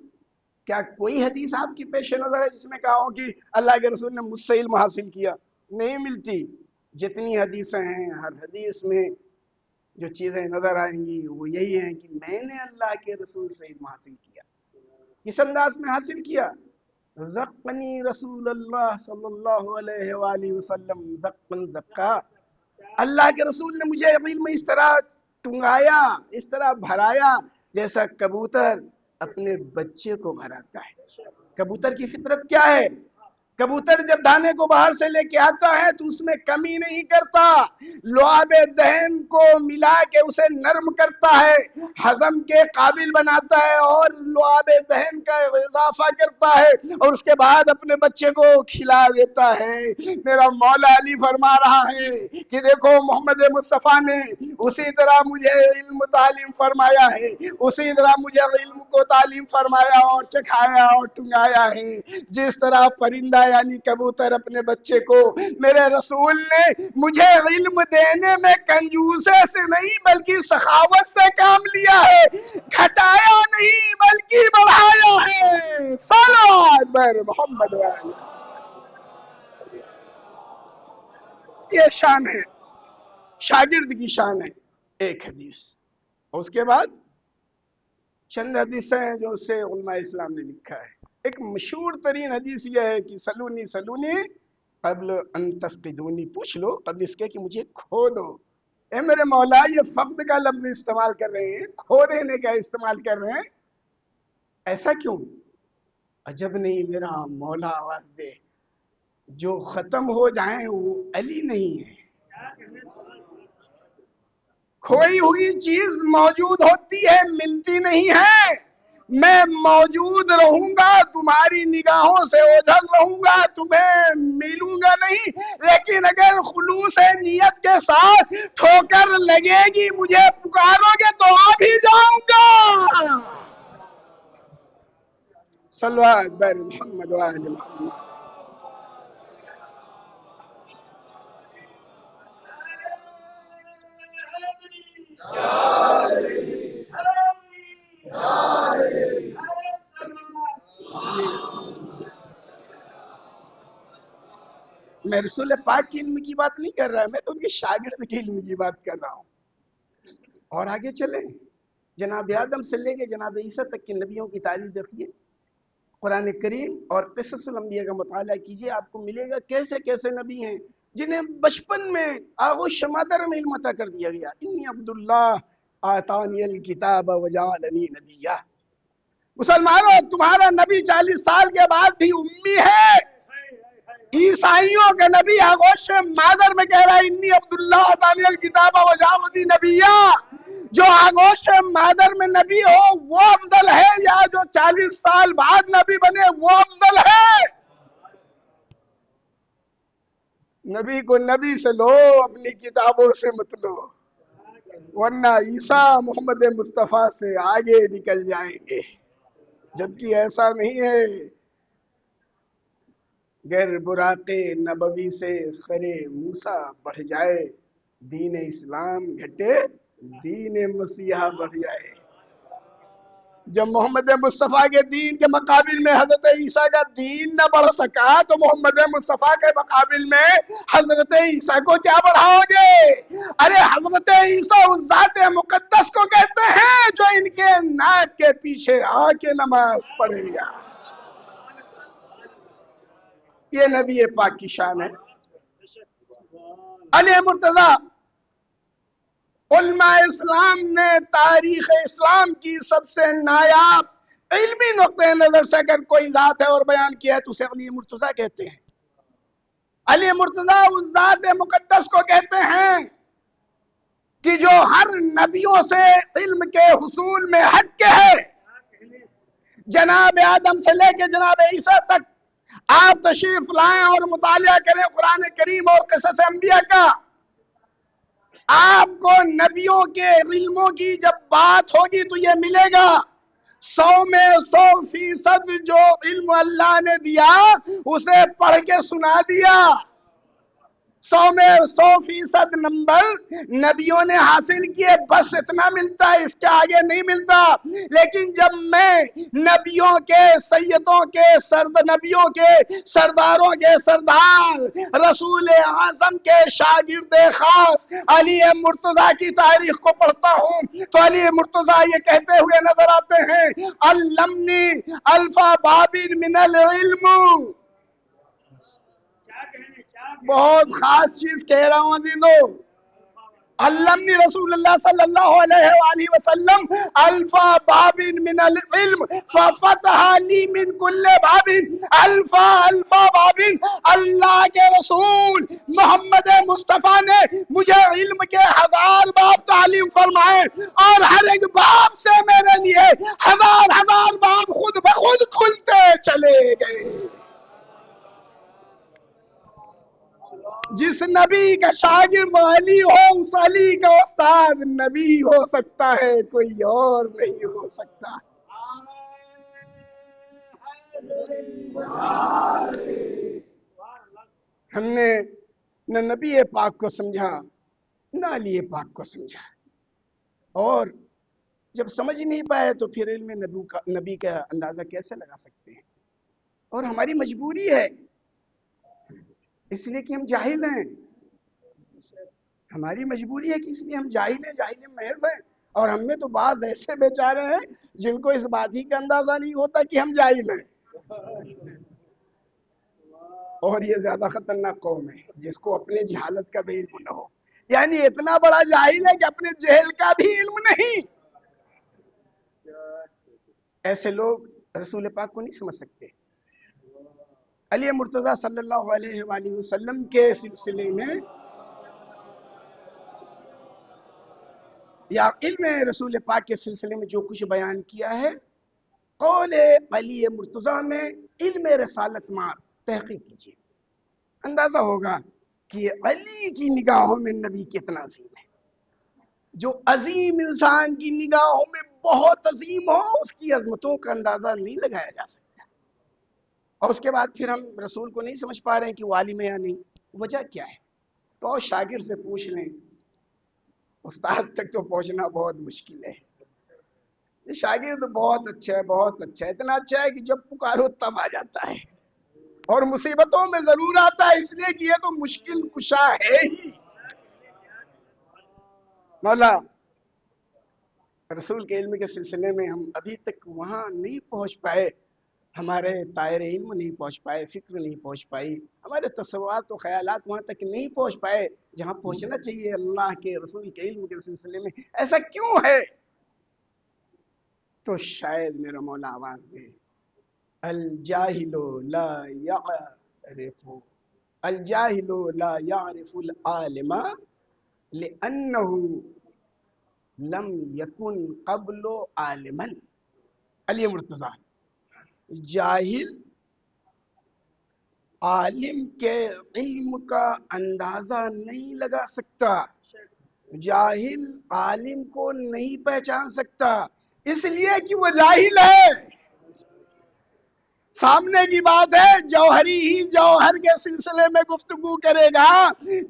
کیا کوئی حدیث آپ کی پیش نظر ہے جس میں کہا ہو کہ اللہ کے رسول نے مجھ سے علم حاصل کیا؟ نہیں ملتی۔ جتنی حدیثیں ہیں ہر حدیث میں جو چیزیں نظر آئیں گی وہ یہی ہیں کہ میں نے اللہ کے رسول سے علم حاصل کیا۔ کس انداز میں حاصل کیا؟ زقنی رسول اللہ صلی اللہ علیہ وآلہ وسلم زقن زقا۔ اللہ کے رسول نے مجھے علم اس طرح ٹنگایا، اس طرح بھرایا جیسا کبوتر اپنے بچے کو بھراتا ہے۔ کبوتر کی فطرت کیا ہے؟ کبوتر جب دانے کو باہر سے لے کے آتا ہے تو اس میں کمی نہیں کرتا، لعاب دہن کو ملا کے اسے نرم کرتا ہے، ہضم کے قابل بناتا ہے اور لعاب دہن کا اضافہ کرتا ہے، اور اس کے بعد اپنے بچے کو کھلا دیتا ہے۔ میرا مولا علی فرما رہا ہے کہ دیکھو محمد مصطفیٰ نے اسی طرح مجھے علم تعلیم فرمایا ہے، اسی طرح مجھے علم کو تعلیم فرمایا اور چکھایا اور ٹنگایا ہے، جس طرح پرندہ یعنی کبوتر اپنے بچے کو، میرے رسول نے مجھے علم دینے میں کنجوسے سے نہیں بلکہ سخاوت سے کام لیا ہے، گھٹایا نہیں بلکہ بڑھایا ہے۔ صلوات بر محمد وآلہ۔ یہ شان ہے، شاگرد کی شان ہے۔ ایک حدیث، اور اس کے بعد چند حدیثیں ہیں جو اسے علماء اسلام نے لکھا ہے۔ ایک مشہور ترین حدیث یہ ہے کہ سلونی سلونی قبل ان تفقدونی، پوچھ لو قبل اس کے کہ مجھے کھو دو. اے میرے مولا، یہ فقد کا لفظ استعمال کر رہے ہیں، کھو دینے کا استعمال کر رہے ہیں، ایسا کیوں؟ عجب نہیں میرا مولا آواز دے، جو ختم ہو جائیں وہ علی نہیں ہے. کھوئی ہوئی چیز موجود ہوتی ہے، ملتی نہیں ہے. میں موجود رہوں گا، تمہاری نگاہوں سے اوجھل رہوں گا، تمہیں ملوں گا نہیں، لیکن اگر خلوص نیت کے ساتھ ٹھوکر لگے گی، مجھے پکارو گے تو آ بھی جاؤں گا. صلوات بر محمد و آل محمد. میں رسول پاک کے علم کی بات نہیں کر رہا، میں تو ان کے شاگرد کے علم کی بات کر رہا ہوں. اور آگے چلیں، جناب آدم سے لے کے جناب عیسیٰ تک کے نبیوں کی تعریف دیکھیے. قرآن کریم اور قصص الانبیاء کا مطالعہ کیجئے، آپ کو ملے گا کیسے کیسے نبی ہیں جنہیں بچپن میں آغوش شمادر میں علم عطا کر دیا گیا. انی عبداللہ آتانی الکتاب وجعلنی نبیہ. مسلمانوں، تمہارا نبی 40 سال کے بعد بھی امی ہے. عیسائیوں کا نبی آغوش مادر میں کہہ رہا ہے انی عبداللہ آتانی الکتاب وجعلنی نبیہ. جو آغوش مادر میں نبی ہو وہ افضل ہے، یا جو 40 سال بعد نبی بنے وہ افضل ہے؟ نبی کو نبی سے لو، اپنی کتابوں سے مت لو، ورنہ عیسیٰ محمد مصطفیٰ سے آگے نکل جائیں گے. جبکہ ایسا نہیں ہے. گر براق نبوی سے خرے موسیٰ بڑھ جائے، دین اسلام گھٹے دین مسیحا بڑھ جائے. جب محمد مصطفیٰ کے دین کے مقابل میں حضرت عیسیٰ کا دین نہ بڑھ سکا تو محمد مصطفیٰ کے مقابل میں حضرت عیسیٰ کو کیا بڑھاؤ گے؟ ارے حضرت عیسیٰ اس ذات مقدس کو کہتے ہیں جو ان کے ناک کے پیچھے آ کے نماز پڑھے گا. یہ نبی پاک کی شان ہے. علی مرتضیٰ، علماء اسلام نے تاریخ اسلام کی سب سے نایاب علمی نقطۂ نظر سے اگر کوئی ذات ہے اور بیان کیا ہے تو اسے علی مرتضیٰ کہتے ہیں. علی مرتضیٰ اس ذات مقدس کو کہتے ہیں کہ جو ہر نبیوں سے علم کے حصول میں ہٹ کے ہے. جناب آدم سے لے کے جناب عیسیٰ تک آپ تشریف لائیں اور مطالعہ کریں قرآن کریم اور قصص انبیاء کا. آپ کو نبیوں کے علموں کی جب بات ہوگی تو یہ ملے گا 100 میں 100% جو علم اللہ نے دیا اسے پڑھ کے سنا دیا. 100 میں 100% نمبر نبیوں نے حاصل کیے، بس اتنا ملتا ہے، اس کے آگے نہیں ملتا. لیکن جب میں نبیوں کے سیدوں کے نبیوں کے سرداروں کے سردار رسول اعظم کے شاگرد خاص علی مرتضیٰ کی تاریخ کو پڑھتا ہوں تو علی مرتضیٰ یہ کہتے ہوئے نظر آتے ہیں علمنی الفا بابن من العلم. بہت خاص چیز کہہ رہا ہوں عزیزو. علمنی رسول اللہ صلی اللہ علیہ وآلہ وسلم الفا باب من العلم ففتح لی من کل باب الفا باب. اللہ کے رسول محمد مصطفیٰ نے مجھے علم کے 1000 باب تعلیم فرمائے اور ہر ایک باب سے میرے لیے 1000 باب خود بخود کھلتے چلے گئے. جس نبی کا شاگرد علی ہو اس علی کا استاد نبی ہو سکتا ہے، کوئی اور نہیں ہو سکتا. ہم نے نہ نبی پاک کو سمجھا نہ علی پاک کو سمجھا، اور جب سمجھ نہیں پائے تو پھر علم نبی کا اندازہ کیسے لگا سکتے ہیں؟ اور ہماری مجبوری ہے، اس لیے کہ ہم جاہل ہیں. ہماری مجبوری ہے کہ اس لیے ہم جاہل محض ہیں. اور ہم میں تو بعض ایسے بیچارے ہیں جن کو اس بات ہی کا اندازہ نہیں ہوتا کہ ہم جاہل ہیں. اور یہ زیادہ خطرناک قوم ہے جس کو اپنے جہالت کا بھی علم نہ ہو، یعنی اتنا بڑا جاہل ہے کہ اپنے جہل کا بھی علم نہیں۔ ایسے لوگ رسول پاک کو نہیں سمجھ سکتے۔ علی مرتضیٰ صلی اللہ علیہ وآلہ وسلم کے سلسلے میں یا علم رسول پاک کے سلسلے میں جو کچھ بیان کیا ہے، قول علی مرتضیٰ میں علم رسالت مار تحقیق کیجیے، اندازہ ہوگا کہ علی کی نگاہوں میں نبی کتنا عظیم ہے۔ جو عظیم انسان کی نگاہوں میں بہت عظیم ہو، اس کی عظمتوں کا اندازہ نہیں لگایا جا سکتا۔ اور اس کے بعد پھر ہم رسول کو نہیں سمجھ پا رہے ہیں کہ وہ عالم ہے یا نہیں، وجہ کیا ہے؟ تو شاگرد سے پوچھ لیں، استاد تک تو پہنچنا بہت مشکل ہے۔ یہ شاگرد بہت اچھا ہے، بہت اچھا ہے، اتنا اچھا ہے کہ جب پکارو تب آ جاتا ہے، اور مصیبتوں میں ضرور آتا ہے، اس لیے کہ یہ تو مشکل کشا ہے ہی۔ مولا رسول کے علم کے سلسلے میں ہم ابھی تک وہاں نہیں پہنچ پائے، ہمارے دائرے علم نہیں پہنچ پائے، فکر نہیں پہنچ پائی، ہمارے تصورات و خیالات وہاں تک نہیں پہنچ پائے جہاں پہنچنا چاہیے اللہ کے رسول کے علم کے سلسلے میں۔ ایسا کیوں ہے؟ تو شاید میرا مولا آواز دے، الجاہل لا یعرف الجاہل لا یعرف العالم لأنہ لم یکن قبل عالما۔ علی مرتضیٰ، جاہل عالم کے علم کا اندازہ نہیں لگا سکتا، جاہل عالم کو نہیں پہچان سکتا، اس لیے کہ وہ جاہل ہے۔ سامنے کی بات ہے، جوہری ہی جوہر کے سلسلے میں گفتگو کرے گا،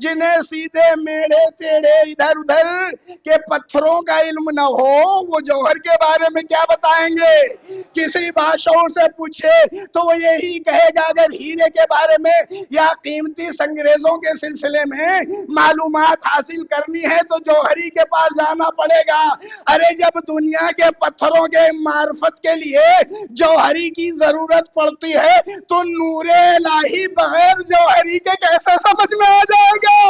جنہیں سیدھے میڑے ٹیڑے ادھر ادھر کے پتھروں کا علم نہ ہو، وہ جوہر کے بارے میں کیا بتائیں گے؟ کسی باشعور سے پوچھے تو وہ یہی کہے گا اگر ہیرے کے بارے میں یا قیمتی سنگریزوں کے سلسلے میں معلومات حاصل کرنی ہے تو جوہری کے پاس جانا پڑے گا۔ ارے جب دنیا کے پتھروں کے معرفت کے لیے جوہری کی ضرورت پڑتی ہے تو نور الہی بغیر جوہری کے کیسے سمجھ میں آ جائے گا؟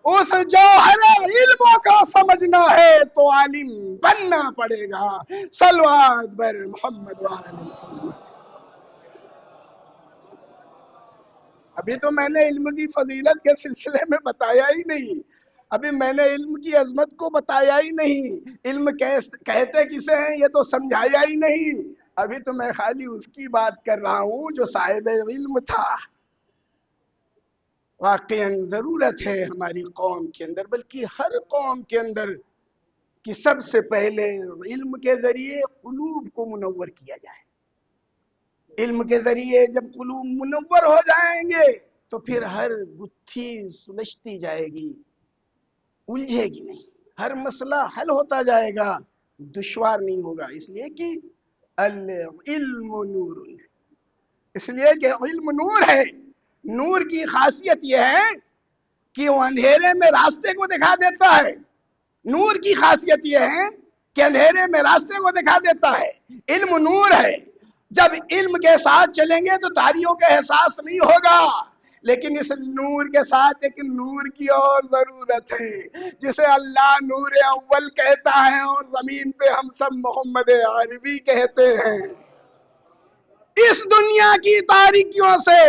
اس جوہر علموں کا سمجھنا ہے تو عالم بننا پڑے گا۔ صلوات بر محمد وآل محمد۔ ابھی تو میں نے علم کی فضیلت کے سلسلے میں بتایا ہی نہیں، ابھی میں نے علم کی عظمت کو بتایا ہی نہیں، علم کہتے کسے ہیں یہ تو سمجھایا ہی نہیں، ابھی تو میں خالی اس کی بات کر رہا ہوں جو صاحب علم تھا۔ واقعاً ضرورت ہے ہماری قوم کے اندر، بلکہ ہر قوم کے اندر، کہ سب سے پہلے علم کے ذریعے قلوب کو منور کیا جائے۔ علم کے ذریعے جب قلوب منور ہو جائیں گے تو پھر ہر گتھی سلجھتی جائے گی، الجھے گی نہیں، ہر مسئلہ حل ہوتا جائے گا، دشوار نہیں ہوگا، اس لیے کہ العلم نور، اس لیے کہ علم نور ہے۔ نور کی خاصیت یہ ہے کہ وہ اندھیرے میں راستے کو دکھا دیتا ہے، نور کی خاصیت یہ ہے کہ اندھیرے میں راستے کو دکھا دیتا ہے۔ علم نور ہے، جب علم کے ساتھ چلیں گے تو تاریوں کا احساس نہیں ہوگا، لیکن اس نور کے ساتھ ایک نور کی اور ضرورت ہے جسے اللہ نور اول کہتا ہے اور زمین پہ ہم سب محمد عربی کہتے ہیں۔ اس دنیا کی تاریکیوں سے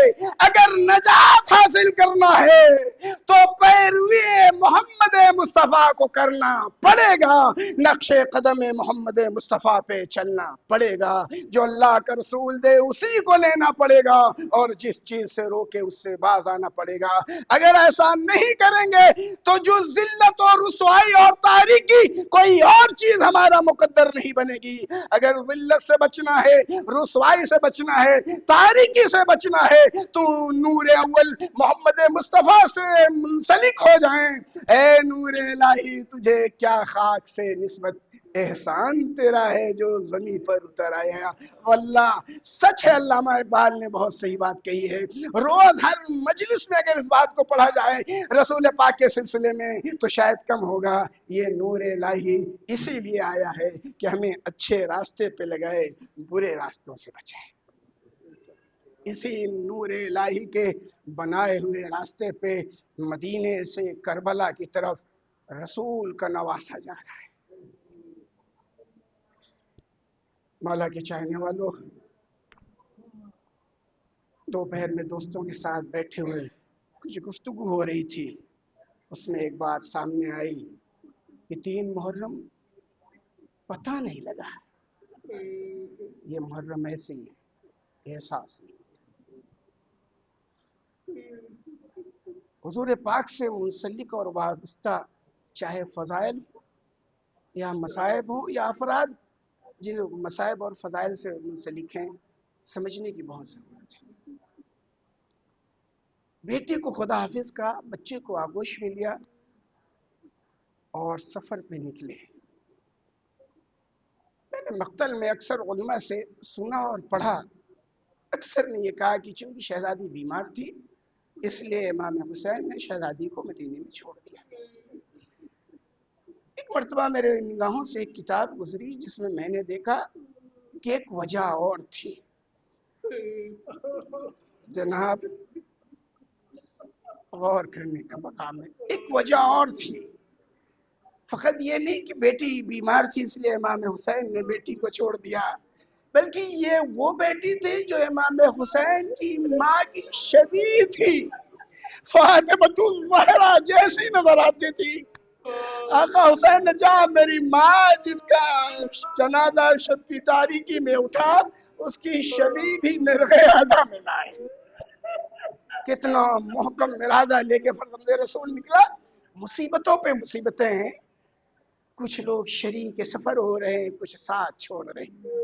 اگر نجات حاصل کرنا ہے تو پیروی محمد مصطفیٰ کو کرنا پڑے گا، نقش قدم محمد مصطفیٰ پہ چلنا پڑے گا، جو اللہ کا رسول دے اسی کو لینا پڑے گا، اور جس چیز سے روکے اس سے باز آنا پڑے گا۔ اگر ایسا نہیں کریں گے تو جو ذلت اور رسوائی اور تاریکی کوئی اور چیز ہمارا مقدر نہیں بنے گی۔ اگر ذلت سے بچنا ہے، رسوائی سے بچنا ہے، تاریکی سے بچنا ہے تو نور اول محمد مصطفیٰ سے منسلک ہو جائیں۔ اے نور الہی تجھے کیا خاک سے نسبت، احسان تیرا ہے جو زمین پر اتر آیا۔ واللہ سچ ہے، علامہ اقبال نے بہت صحیح بات کہی ہے، روز ہر مجلس میں اگر اس بات کو پڑھا جائے رسول پاک کے سلسلے میں تو شاید کم ہوگا۔ یہ نور الہی اسی لیے آیا ہے کہ ہمیں اچھے راستے پہ لگائے، برے راستوں سے بچائے۔ اسی نور الہی کے بنائے ہوئے راستے پہ مدینے سے کربلا کی طرف رسول کا نواسا جا رہا ہے۔ مولا کے چاہنے والوں، دوپہر میں دوستوں کے ساتھ بیٹھے ہوئے کچھ گفتگو ہو رہی تھی، اس میں ایک بات سامنے آئی کہ 3 محرم پتہ نہیں لگا، یہ محرم ایسے ہی ہے، احساس نہیں۔ حضور پاک سے منسلک اور وابستہ چاہے فضائل یا مصائب ہوں یا افراد جن مصائب اور فضائل سے منسلک ہیں، سمجھنے کی بہت ضرورت ہے۔ بیٹی کو خدا حافظ کا، بچے کو آغوش میں لیا اور سفر پہ نکلے۔ میں نے مقتل میں اکثر علماء سے سنا اور پڑھا، اکثر نے یہ کہا کہ چونکہ شہزادی بیمار تھی اس لیے امام حسین نے شہزادی کو مدینے میں چھوڑ دیا۔ ایک مرتبہ میرے نگاہوں سے ایک کتاب گزری جس میں میں نے دیکھا کہ ایک وجہ اور تھی۔ جناب غور کرنے کا مقام ہے، ایک وجہ اور تھی۔ فقط یہ نہیں کہ بیٹی بیمار تھی اس لیے امام حسین نے بیٹی کو چھوڑ دیا، بلکہ یہ وہ بیٹی تھی جو امام حسین کی ماں کی شبیہ تھی، فاطمۃ الزہرا جیسی نظر آتی تھی۔ آقا حسین نے کہا میری ماں جس کا جنازہ شب کی تاریکی میں اٹھا اس کی شبیہ بھی میرے ارادہ میں نہ آئی۔ کتنا محکم ارادہ لے کے فرزند رسول نکلا۔ مصیبتوں پہ مصیبتیں ہیں، کچھ لوگ شریک سفر ہو رہے ہیں، کچھ ساتھ چھوڑ رہے ہیں۔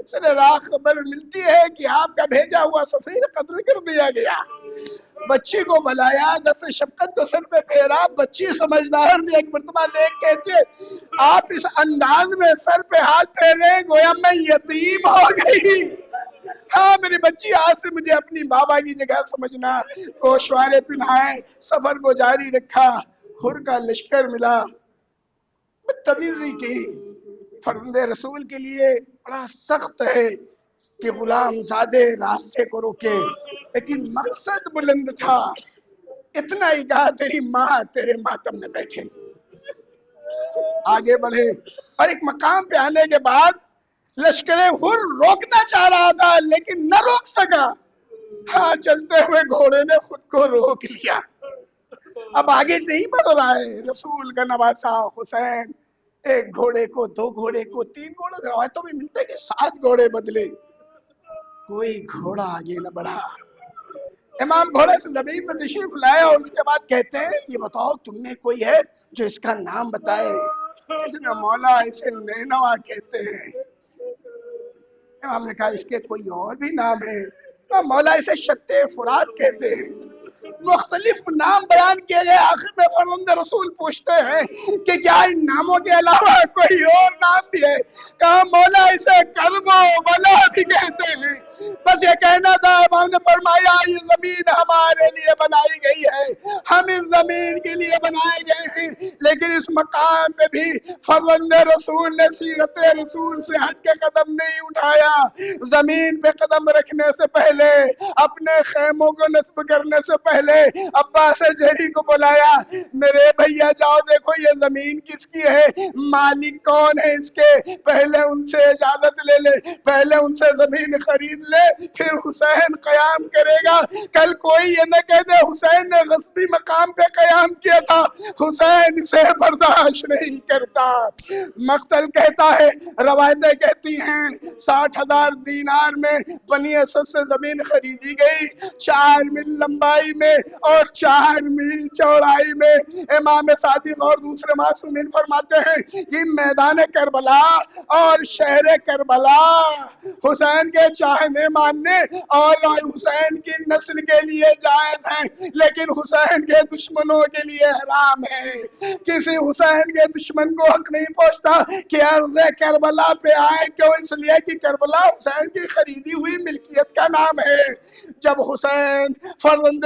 سر راہ خبر ملتی ہے کہ آپ کا بھیجا ہوا سفیر قتل کر دیا گیا۔ بچی کو بلایا، دست شفقت کو سر پہ پھیرا، بچی سمجھدار تھی، ایک مرتبہ دیکھ کہتی ہے آپ اس انداز میں سر پہ ہاتھ پھیر رہے ہیں گویا میں یتیم ہو گئی۔ ہاں میری بچی، آج سے مجھے اپنی بابا کی جگہ سمجھنا۔ گوشوارے پہنائے، سفر کو جاری رکھا، حر کا لشکر ملا، بدتمیزی کی۔ فرزند رسول کے لیے بڑا سخت ہے کہ غلام زادے راستے کو روکے، لیکن مقصد بلند تھا۔ اتنا ہی کہا تیری ماں تیرے ماتم میں بیٹھے۔ آگے بڑھے اور ایک مقام پہ آنے کے بعد لشکر حر روکنا چاہ رہا تھا لیکن نہ روک سکا۔ ہاں چلتے ہوئے گھوڑے نے خود کو روک لیا، اب آگے نہیں بڑھ رہا ہے۔ رسول کا نواسا حسین ایک گھوڑے کو، 2 گھوڑے کو، 3 گھوڑے، روایتوں میں ملتا ہے کہ 7 گھوڑے بدلے، کوئی گھوڑا آگے نہ بڑھا۔ امام گھوڑے سے زمین میں تشریف لائے اور اس کے بعد کہتے ہیں یہ بتاؤ تم میں کوئی ہے جو اس کا نام بتائے؟ کسی نے مولا اسے نینوا کہتے ہیں۔ امام نے کہا اس کے کوئی اور بھی نام ہے؟ مولا اسے شط فرات کہتے ہیں۔ مختلف نام بیان کیے گئے، آخر میں فرزند رسول پوچھتے ہیں کہ کیا ان ناموں کے علاوہ کوئی اور نام بھی ہے؟ کہا مولا اسے کرب و بلا بھی کہتے ہیں۔ بس یہ کہنا تھا۔ امام نے فرمایا یہ زمین ہمارے لیے بنائی گئی ہے، ہم اس زمین کے لیے بنائے گئے ہیں، لیکن اس مقام پہ بھی فرزند رسول نے سیرت رسول سے ہٹ کے قدم نہیں اٹھایا۔ زمین پہ قدم رکھنے سے پہلے، اپنے خیموں کو نصب کرنے سے پہلے عباس جہری کو بلایا، میرے بھیا جاؤ دیکھو یہ زمین کس کی ہے، مالک کون ہے اس کے، پہلے ان سے اجازت لے لے، پہلے ان سے زمین خرید لے، پھر حسین قیام کرے گا۔ کل کوئی یہ نہ کہہ دے حسین نے غصبی مقام پہ قیام کیا تھا، حسین سے برداشت نہیں کرتا۔ مقتل کہتا ہے، روایتیں کہتی ہیں 60,000 دینار میں بنی اسد سے زمین خریدی گئی، 4 میل لمبائی میں اور 4 میل چوڑائی میں۔ امام صادق اور دوسرے معصومین فرماتے ہیں یہ میدان کربلا اور شہر کربلا حسین کے چاہنے ماننے اور حسین کی نسل کے لیے جائز ہیں، لیکن حسین کے دشمنوں کے لیے حرام ہے۔ کسی حسین کے دشمن کو حق نہیں پہنچتا کہ عرض کربلا پہ آئے، کیوں؟ اس لیے کہ کربلا حسین کی خریدی ہوئی ملکیت کا نام ہے۔ جب حسین فرزند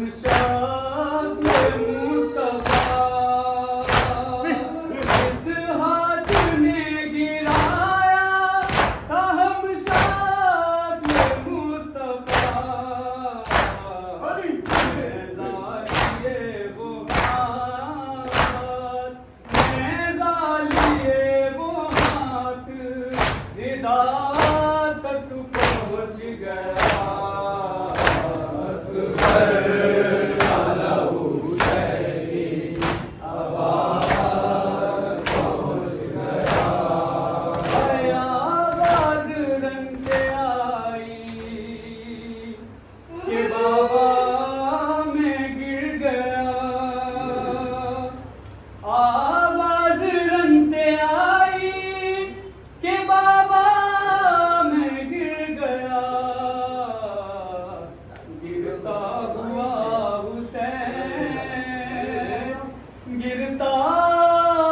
ہم شب مصطفیٰ اس ہاتھ نے گرایا تھا ہم شب مصطفیٰ تک پہنچ گیا آواز رنگ سے آئی کہ بابا میں گر گیا آواز رنگ سے آئی کہ بابا میں گر گیا گرتا ہوا حسین گرتا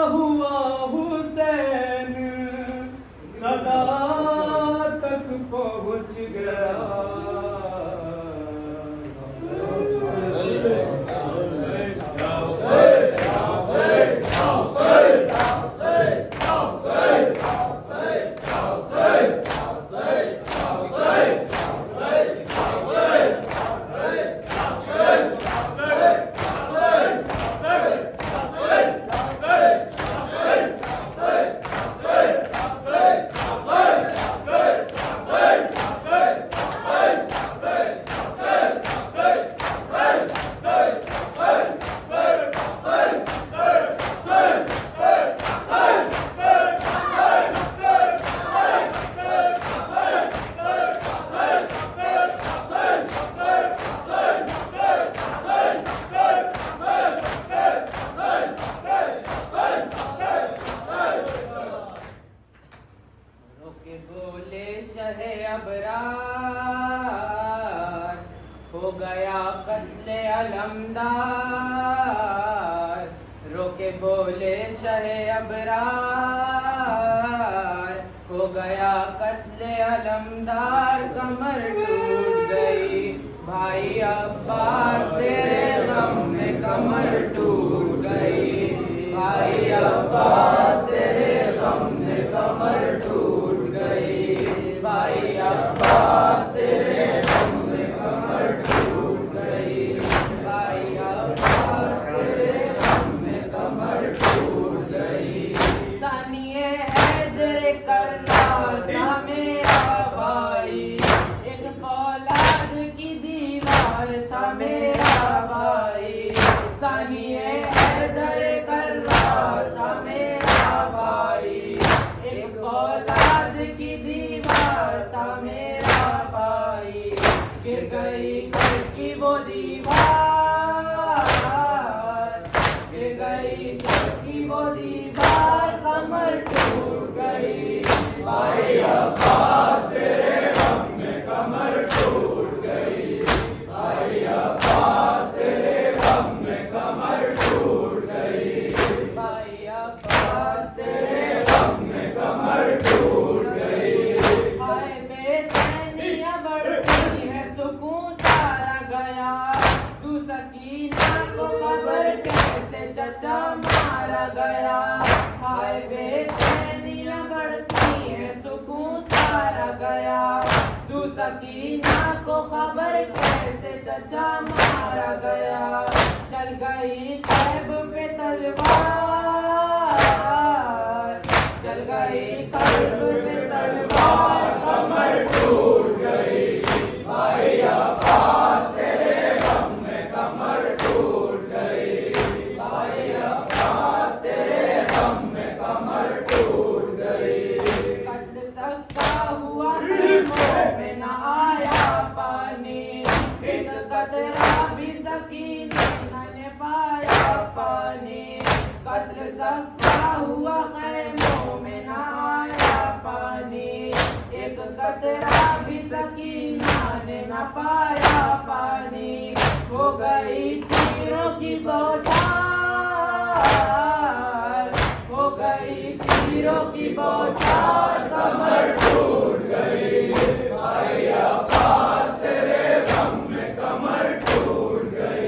ہوا حسین صدا تک پہنچ گیا روکے بولے شہ ابرار ہو گیا قتل علمدار روکے بولے شہ ابرار ہو گیا قتل علمدار کمر ٹوٹ گئی بھائی عباس تیرے غم میں کمر ٹوٹ گئی بھائی عباس تیرے غم میں کمر ٹوٹ گئی بھائی عباس تیرے غم میں کمر ٹوٹ گئی بھائی عباس تیرے غم میں کمر ٹوٹ گئی ثانیہ حیدر کرار تھا میرا بھائی ایک فولاد کی دیوار تھا میرا بھائی ثانیہ حیدر کرار تھا میرا بھائی ایک فولاد کی دیوار تھا میرا بھائی گر گئی گھر کی وہ دیوار گر گئی گھر کی وہ دیوار کمر ٹوٹ گئی بھائی عباس تیرے غم میں کمر ٹوٹ گئی بھائی عباس تیرے غم میں کمر ٹوٹ گئی بھائی عباس تیرے غم میں کمر ٹوٹ گئی ہائے بے چینیاں بڑھتی ہے سکون سارا گیا تو سکینہ کو خبر کیسے چچا مارا گیا ہائے بے چینیاں بڑھتی ہے سکون سارا گیا تو سکینہ کو خبر کیسے چچا مارا گیا چل گئی قلب پہ تلوار چل گئی قلب پہ تلوار کمر ٹوٹ گئی بھائی عباس تیرے غم میں کمر ٹوٹ گئی بھائی عباس تیرے غم میں کمر ٹوٹ گئی قتل سکتا ہوا خیموں میں نہ آیا پانی ایک قطرہ بھی سکینہ نے پایا پانی قتل سکتا ہوا خیموں میں نہ آیا پانی ایک قطرہ بھی سکینہ نے نہ پایا پانی ہو گئی تیروں کی بوچھار ہو گئی تیروں کی بوچھار کمر ٹوٹ گئی بھائی عباس تیرے غم میں کمر ٹوٹ گئی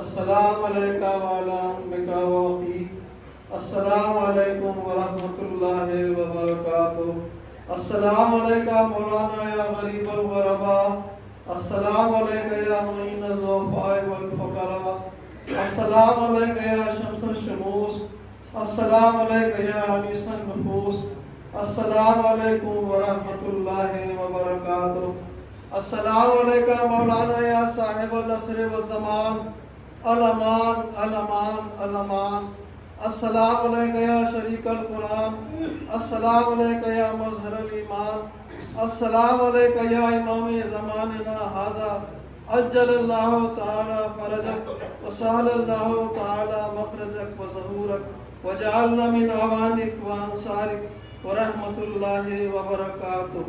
السلام علیکم وعلی امک واخی السلام علیکم ورحمۃ اللہ وبرکاتہ السلام علیکم مولانا یا غریب الغرباء السلام علیکم یا معین الضعفاء والفقراء السلام علیکم یا شمس الشموس السلام علیکم یا انیس النفوس السلام علیکم ورحمۃ اللہ وبرکاتہ السلام علیکم مولانا یا صاحب العصر والزمان الامان الامان الامان السلام علیکم یا شریک القرآن السلام علیکم یا مظہر الایمان السلام علیکم یا امام زماننا ھذا عجل اللہ تعالی فرجک وسہل اللہ تعالی مخرجک وظہورک وجعلنا من اعوانک وانصارک ورحمۃ اللہ وبرکاتہ.